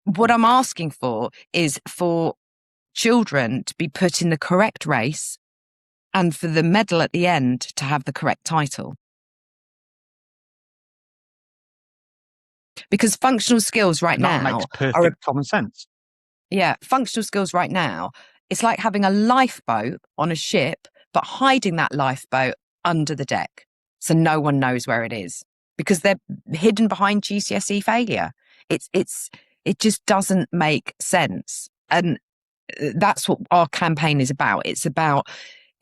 Speaker 2: what I'm asking for is for children to be put in the correct race and for the medal at the end to have the correct title. Because functional skills right now
Speaker 1: makes perfect common sense.
Speaker 2: Yeah, functional skills right now, it's like having a lifeboat on a ship, but hiding that lifeboat under the deck so no one knows where it is because they're hidden behind GCSE failure. It just doesn't make sense. And that's what our campaign is about. It's about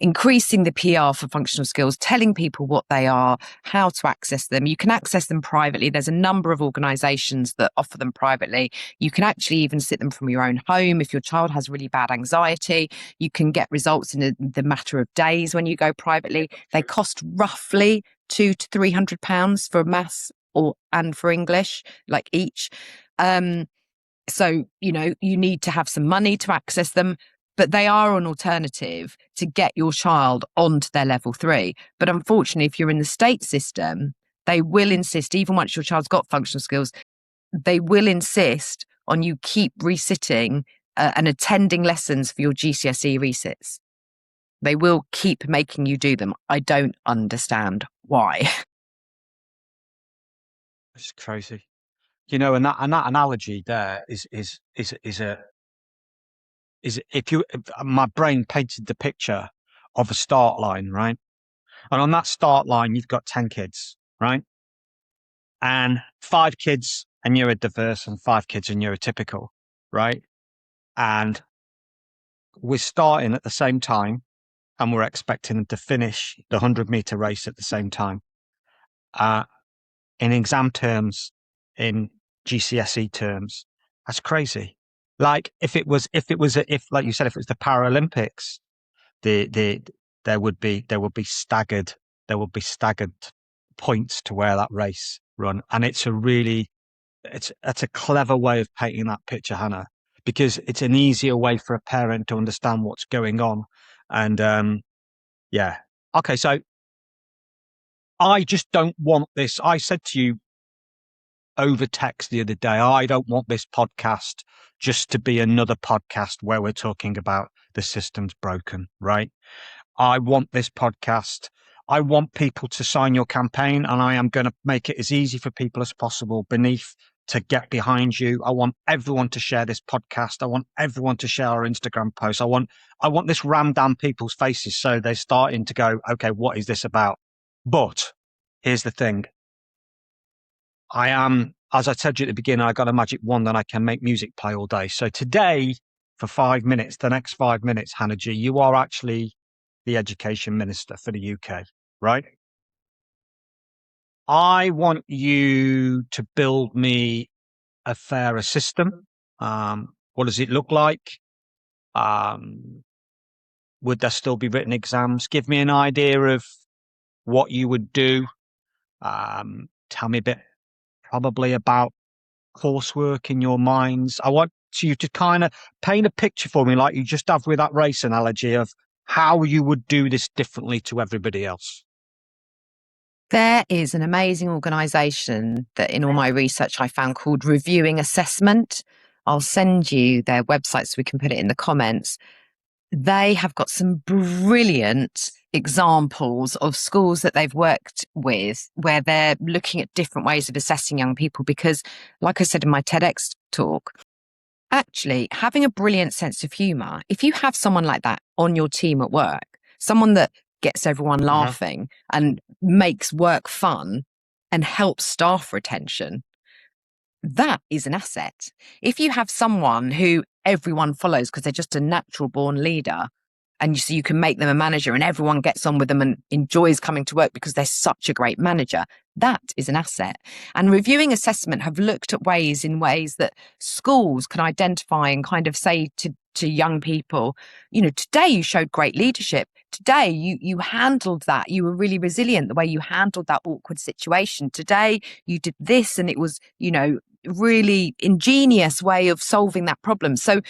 Speaker 2: increasing the PR for functional skills, telling people what they are, how to access them. You can access them privately. There's a number of organisations that offer them privately. You can actually even sit them from your own home. If your child has really bad anxiety, you can get results in the matter of days when you go privately. They cost roughly £200 to £300 for maths and for English, like each. So, you need to have some money to access them, but they are an alternative to get your child onto their level 3. But unfortunately, if you're in the state system, they will insist, even once your child's got functional skills, they will insist on you keep resitting and attending lessons for your GCSE resits. They will keep making you do them. I don't understand why.
Speaker 1: It's crazy. And that analogy there is if my brain painted the picture of a start line, right? And on that start line, you've got 10 kids, right? And 5 kids are neurodiverse and 5 kids are neurotypical, right? And we're starting at the same time and we're expecting them to finish the 100-meter race at the same time. In exam terms, in GCSE terms, that's crazy. Like if like you said, if it was the Paralympics, there would be staggered points to where that race run, and it's a clever way of painting that picture, Hannah, because it's an easier way for a parent to understand what's going on. And okay, so I just don't want this. I said to you over text the other day, I don't want this podcast just to be another podcast where we're talking about the system's broken, right? I want this podcast. I want people to sign your campaign, and I am going to make it as easy for people as possible beneath to get behind you. I want everyone to share this podcast. I want everyone to share our Instagram posts. I want this rammed down people's faces so they're starting to go, okay, what is this about? But here's the thing. I am, as I told you at the beginning, I got a magic wand and I can make music play all day. So today, for 5 minutes, the next 5 minutes, Hannah G, you are actually the education minister for the UK, right? I want you to build me a fairer system. What does it look like? Would there still be written exams? Give me an idea of what you would do. Tell me a bit probably about coursework in your minds. I want you to kind of paint a picture for me like you just have with that race analogy of how you would do this differently to everybody else.
Speaker 2: There is an amazing organisation that in all my research I found called Reviewing Assessment. I'll send you their website so we can put it in the comments. They have got some brilliant examples of schools that they've worked with where they're looking at different ways of assessing young people because, like I said in my TEDx talk, actually having a brilliant sense of humour, if you have someone like that on your team at work, someone that gets everyone laughing and makes work fun and helps staff retention, that is an asset. If you have someone who everyone follows because they're just a natural born leader, and so you can make them a manager and everyone gets on with them and enjoys coming to work because they're such a great manager, that is an asset. And Reviewing Assessment have looked at ways that schools can identify and kind of say to young people, today you showed great leadership. Today you handled that. You were really resilient the way you handled that awkward situation. Today you did this and it was, really ingenious way of solving that problem. So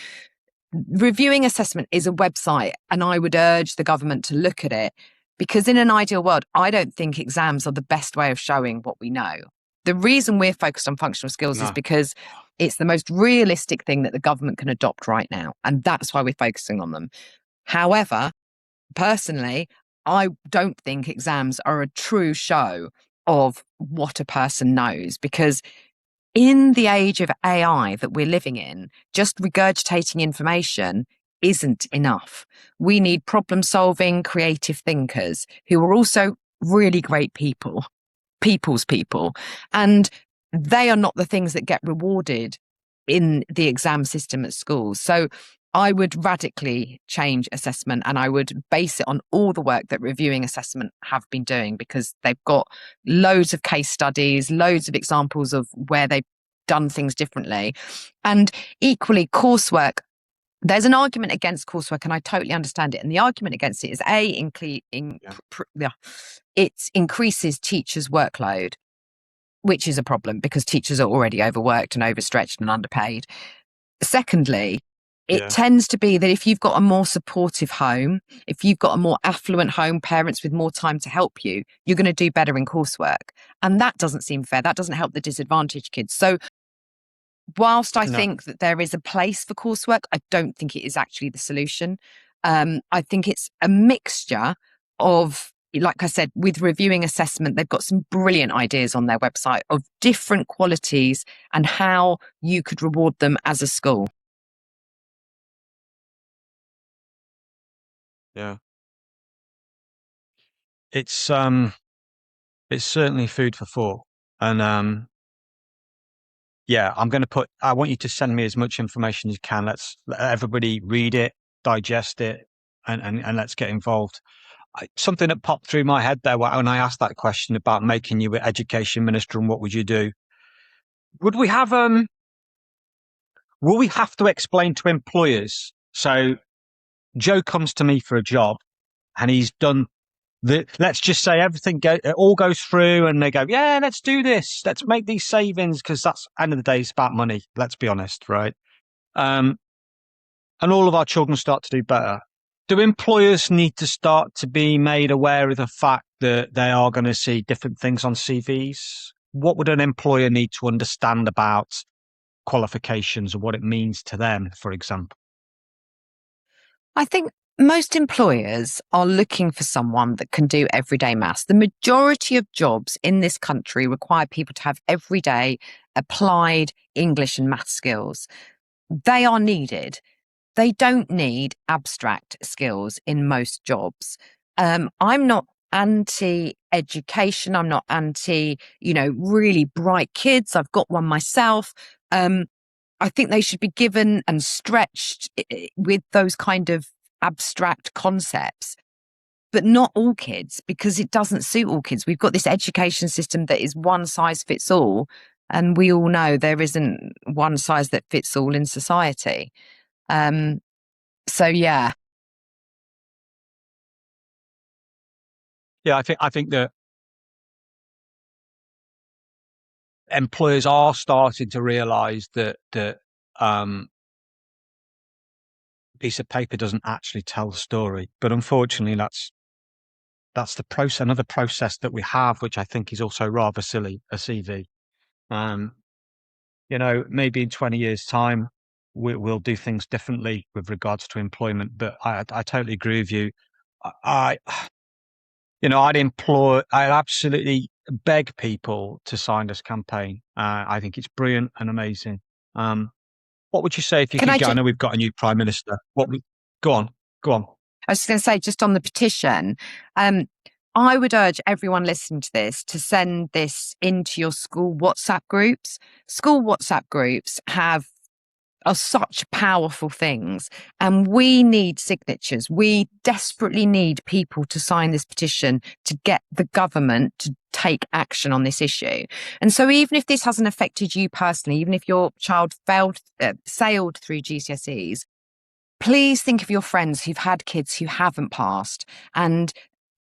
Speaker 2: reviewing assessment is a website, and I would urge the government to look at it, because in an ideal world, I don't think exams are the best way of showing what we know. The reason we're focused on functional skills is
Speaker 1: No.
Speaker 2: because it's the most realistic thing that the government can adopt right now. And that's why we're focusing on them. However, personally, I don't think exams are a true show of what a person knows, because in the age of AI that we're living in, just regurgitating information isn't enough. We need problem solving, creative thinkers who are also really great people, people's people. And they are not the things that get rewarded in the exam system at schools. So I would radically change assessment, and I would base it on all the work that reviewing assessment have been doing, because they've got loads of case studies, loads of examples of where they've done things differently. And equally, coursework. There's an argument against coursework, and I totally understand it. And the argument against it is it increases teachers' workload, which is a problem because teachers are already overworked and overstretched and underpaid. Secondly, it tends to be that if you've got a more supportive home, if you've got a more affluent home, parents with more time to help you, you're going to do better in coursework. And that doesn't seem fair. That doesn't help the disadvantaged kids. So whilst I think that there is a place for coursework, I don't think it is actually the solution. I think it's a mixture of, like I said, with reviewing assessment, they've got some brilliant ideas on their website of different qualities and how you could reward them as a school.
Speaker 1: Yeah. It's certainly food for thought. And I want you to send me as much information as you can. Let everybody read it, digest it, and let's get involved. Something that popped through my head there when I asked that question about making you an education minister and what would you do? Would we have will we have to explain to employers? So Joe comes to me for a job and he's done let's just say it all goes through and they go, yeah, let's do this. Let's make these savings, because that's end of the day, it's about money. Let's be honest. Right. And all of our children start to do better. Do employers need to start to be made aware of the fact that they are going to see different things on CVs? What would an employer need to understand about qualifications and what it means to them, for example?
Speaker 2: I think most employers are looking for someone that can do everyday maths. The majority of jobs in this country require people to have everyday applied English and maths skills. They are needed. They don't need abstract skills in most jobs. I'm not anti-education. I'm not anti, really bright kids. I've got one myself. I think they should be given and stretched with those kind of abstract concepts, but not all kids, because it doesn't suit all kids. We've got this education system that is one size fits all, and we all know there isn't one size that fits all in society. So yeah.
Speaker 1: Yeah, I think that employers are starting to realise that piece of paper doesn't actually tell the story. But unfortunately, that's the process. Another process that we have, which I think is also rather silly, a CV. Maybe in 20 years' time, we'll do things differently with regards to employment. But I totally agree with you. I'd absolutely beg people to sign this campaign. I think it's brilliant and amazing. What would you say if you could go? I know we've got a new prime minister. Go on.
Speaker 2: I was just going to say, just on the petition, I would urge everyone listening to this to send this into your school WhatsApp groups. School WhatsApp groups are such powerful things, and we need signatures. We desperately need people to sign this petition to get the government to take action on this issue. And so even if this hasn't affected you personally, even if your child sailed through GCSEs, please think of your friends who've had kids who haven't passed, and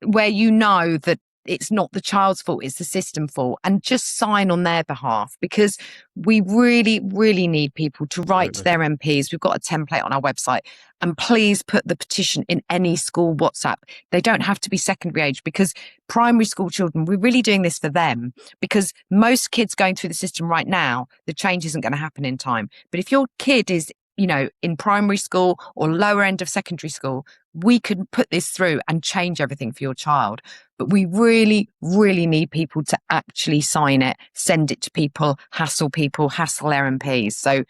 Speaker 2: where you know that it's not the child's fault, it's the system fault, and just sign on their behalf, because we really, really need people to write to their MPs. We've got a template on our website, and please put the petition in any school WhatsApp. They don't have to be secondary age, because primary school children, we're really doing this for them, because most kids going through the system right now, the change isn't going to happen in time. But if your kid is, you know, in primary school or lower end of secondary school, we can put this through and change everything for your child. But we really, really need people to actually sign it, send it to people, hassle their MPs. So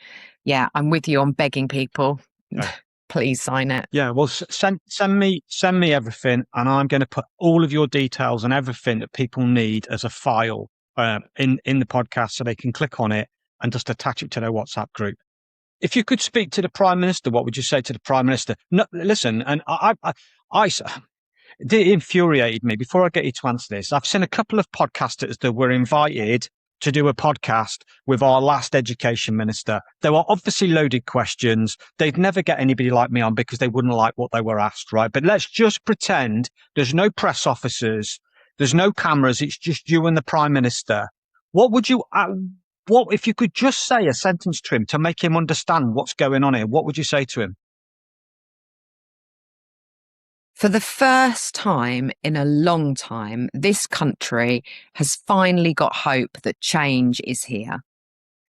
Speaker 2: yeah, I'm with you on begging people. Okay. Please sign it.
Speaker 1: Yeah, well, send me everything, and I'm going to put all of your details and everything that people need as a file in the podcast, so they can click on it and just attach it to their WhatsApp group. If you could speak to the Prime Minister, what would you say to the Prime Minister? No, listen, and it infuriated me. Before I get you to answer this, I've seen a couple of podcasters that were invited to do a podcast with our last education minister. They were obviously loaded questions. They'd never get anybody like me on because they wouldn't like what they were asked, right? But let's just pretend there's no press officers, there's no cameras, it's just you and the Prime Minister. What would you... what if you could just say a sentence to him to make him understand what's going on here? What would you say to him?
Speaker 2: For the first time in a long time, this country has finally got hope that change is here.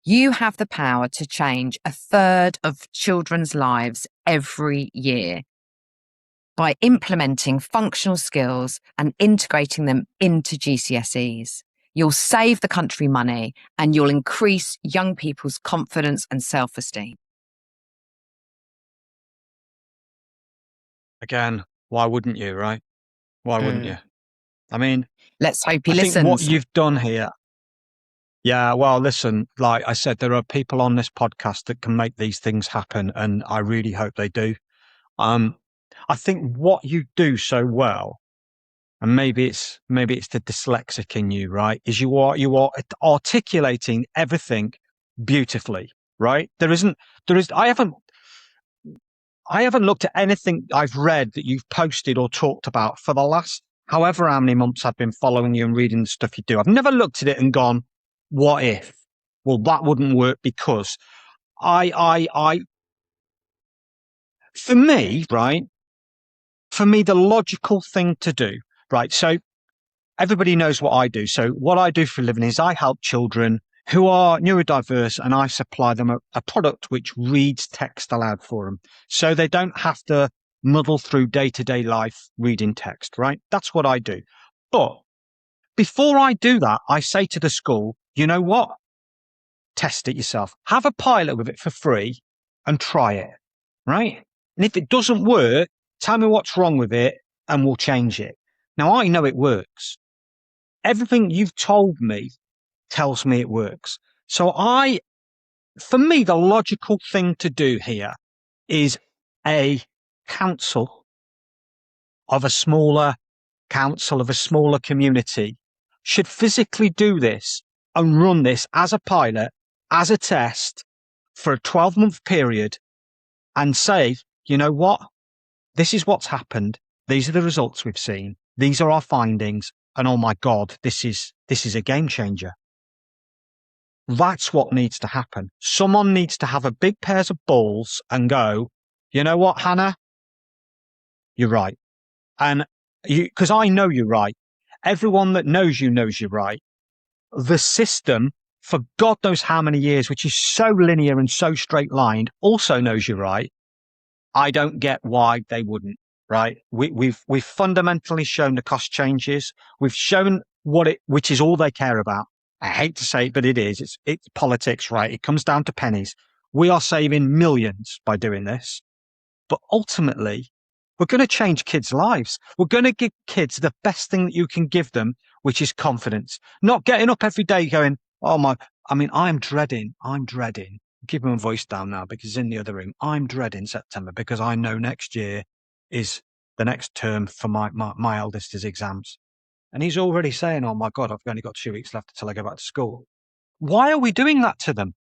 Speaker 2: You have the power to change a third of children's lives every year by implementing functional skills and integrating them into GCSEs. You'll save the country money and you'll increase young people's confidence and self-esteem.
Speaker 1: Again, why wouldn't you, right? Why wouldn't you? I mean,
Speaker 2: let's hope he
Speaker 1: listens.
Speaker 2: I think
Speaker 1: what you've done here. Yeah, well, listen, like I said, there are people on this podcast that can make these things happen, and I really hope they do. I think what you do so well, and maybe it's the dyslexic in you, right? Is you are articulating everything beautifully, right? I haven't looked at anything I've read that you've posted or talked about for the last however how many months I've been following you and reading the stuff you do. I've never looked at it and gone, what if? Well, that wouldn't work, because for me, right? For me, the logical thing to do, right? So everybody knows what I do. So what I do for a living is I help children who are neurodiverse, and I supply them a product which reads text aloud for them. So they don't have to muddle through day-to-day life reading text, right? That's what I do. But before I do that, I say to the school, you know what? Test it yourself. Have a pilot with it for free and try it, right? And if it doesn't work, tell me what's wrong with it and we'll change it. Now, I know it works. Everything you've told me tells me it works. So for me, the logical thing to do here is a council of a smaller community should physically do this and run this as a pilot, as a test for a 12-month period and say, you know what? This is what's happened. These are the results we've seen. These are our findings. And oh my God, this is a game changer. That's what needs to happen. Someone needs to have a big pair of balls and go, you know what, Hannah? You're right. And because I know you're right. Everyone that knows you're right. The system, for God knows how many years, which is so linear and so straight lined, also knows you're right. I don't get why they wouldn't, right? We've fundamentally shown the cost changes. We've shown which is all they care about. I hate to say it, but it is. It's politics, right? It comes down to pennies. We are saving millions by doing this. But ultimately, we're going to change kids' lives. We're going to give kids the best thing that you can give them, which is confidence. Not getting up every day going, I'm dreading. Keep my voice down now because it's in the other room. I'm dreading September because I know next year is the next term for my eldest's exams. And he's already saying, oh my God, I've only got 2 weeks left until I go back to school. Why are we doing that to them?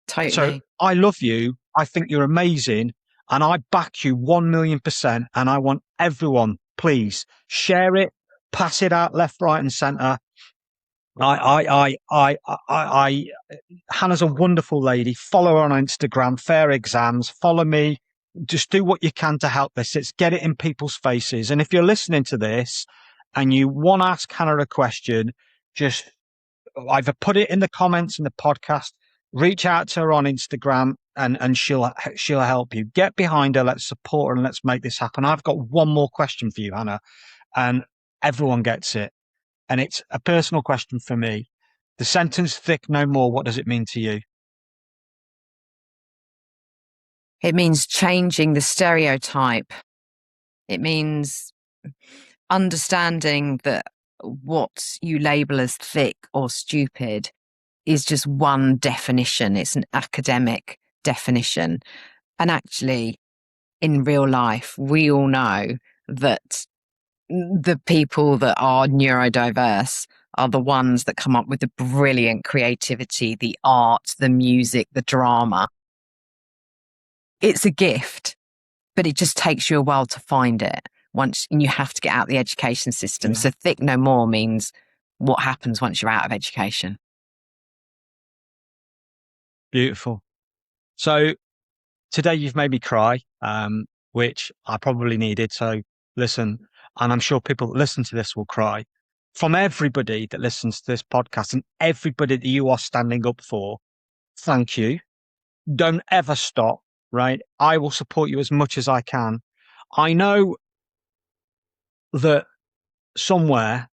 Speaker 2: Totally.
Speaker 1: So I love you. I think you're amazing. And I back you 1,000,000%. And I want everyone, please share it, Pass it out left, right, and centre. Hannah's a wonderful lady. Follow her on Instagram, Fair Exams. Follow me. Just do what you can to help this. It's get it in people's faces. And if you're listening to this and you want to ask Hannah a question, just either put it in the comments in the podcast, reach out to her on Instagram, and she'll help you. Get behind her. Let's support her and let's make this happen. I've got one more question for you, Hannah, and everyone gets it. And it's a personal question for me. The sentence thick no more, what does it mean to you?
Speaker 2: It means changing the stereotype. It means understanding that what you label as thick or stupid is just one definition. It's an academic definition. And actually, in real life, we all know that the people that are neurodiverse are the ones that come up with the brilliant creativity, the art, the music, the drama. It's a gift, but it just takes you a while to find it and you have to get out the education system.
Speaker 1: Yeah.
Speaker 2: So thick no more means what happens once you're out of education.
Speaker 1: Beautiful. So today you've made me cry, which I probably needed. So listen, and I'm sure people that listen to this will cry. From everybody that listens to this podcast and everybody that you are standing up for, thank you. Don't ever stop, right? I will support you as much as I can. I know that somewhere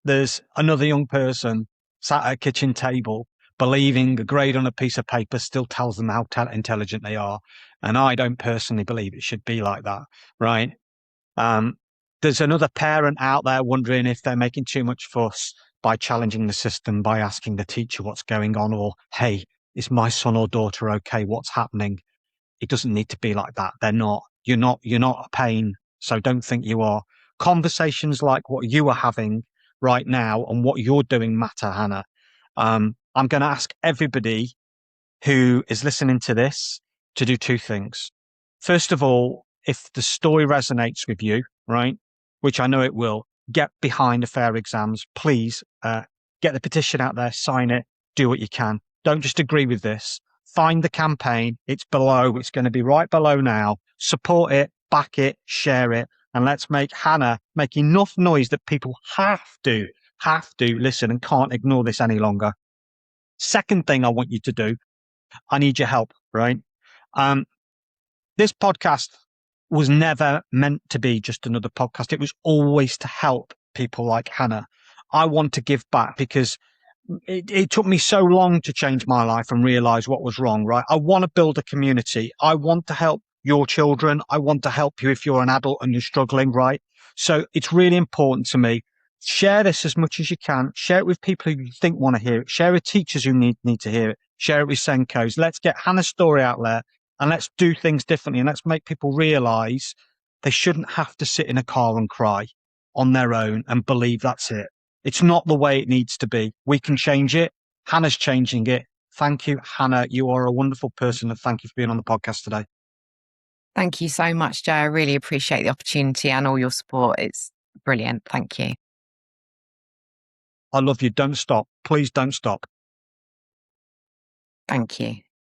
Speaker 1: there's another young person sat at a kitchen table believing a grade on a piece of paper still tells them how intelligent they are. And I don't personally believe it should be like that, right? There's another parent out there wondering if they're making too much fuss by challenging the system, by asking the teacher what's going on, or, hey, is my son or daughter okay? What's happening? It doesn't need to be like that. They're not. You're not a pain. So don't think you are. Conversations like what you are having right now and what you're doing matter, Hannah. I'm going to ask everybody who is listening to this to do two things. First of all, if the story resonates with you, right, which I know it will, get behind the Fair Exams. Please get the petition out there, sign it, do what you can. Don't just agree with this. Find the campaign. It's below. It's going to be right below now. Support it, back it, share it, and let's make Hannah make enough noise that people have to listen and can't ignore this any longer. Second thing I want you to do, I need your help, right? This podcast was never meant to be just another podcast. It was always to help people like Hannah. I want to give back because it took me so long to change my life and realize what was wrong, right? I want to build a community. I want to help your children. I want to help you if you're an adult and you're struggling, right? So it's really important to me. Share this as much as you can. Share it with people who you think want to hear it. Share it with teachers who need to hear it. Share it with Senkos. Let's get Hannah's story out there and let's do things differently. And let's make people realize they shouldn't have to sit in a car and cry on their own and believe that's it. It's not the way it needs to be. We can change it. Hannah's changing it. Thank you, Hannah. You are a wonderful person, and thank you for being on the podcast today.
Speaker 2: Thank you so much, Joe. I really appreciate the opportunity and all your support. It's brilliant. Thank you.
Speaker 1: I love you. Don't stop. Please don't stop.
Speaker 2: Thank you.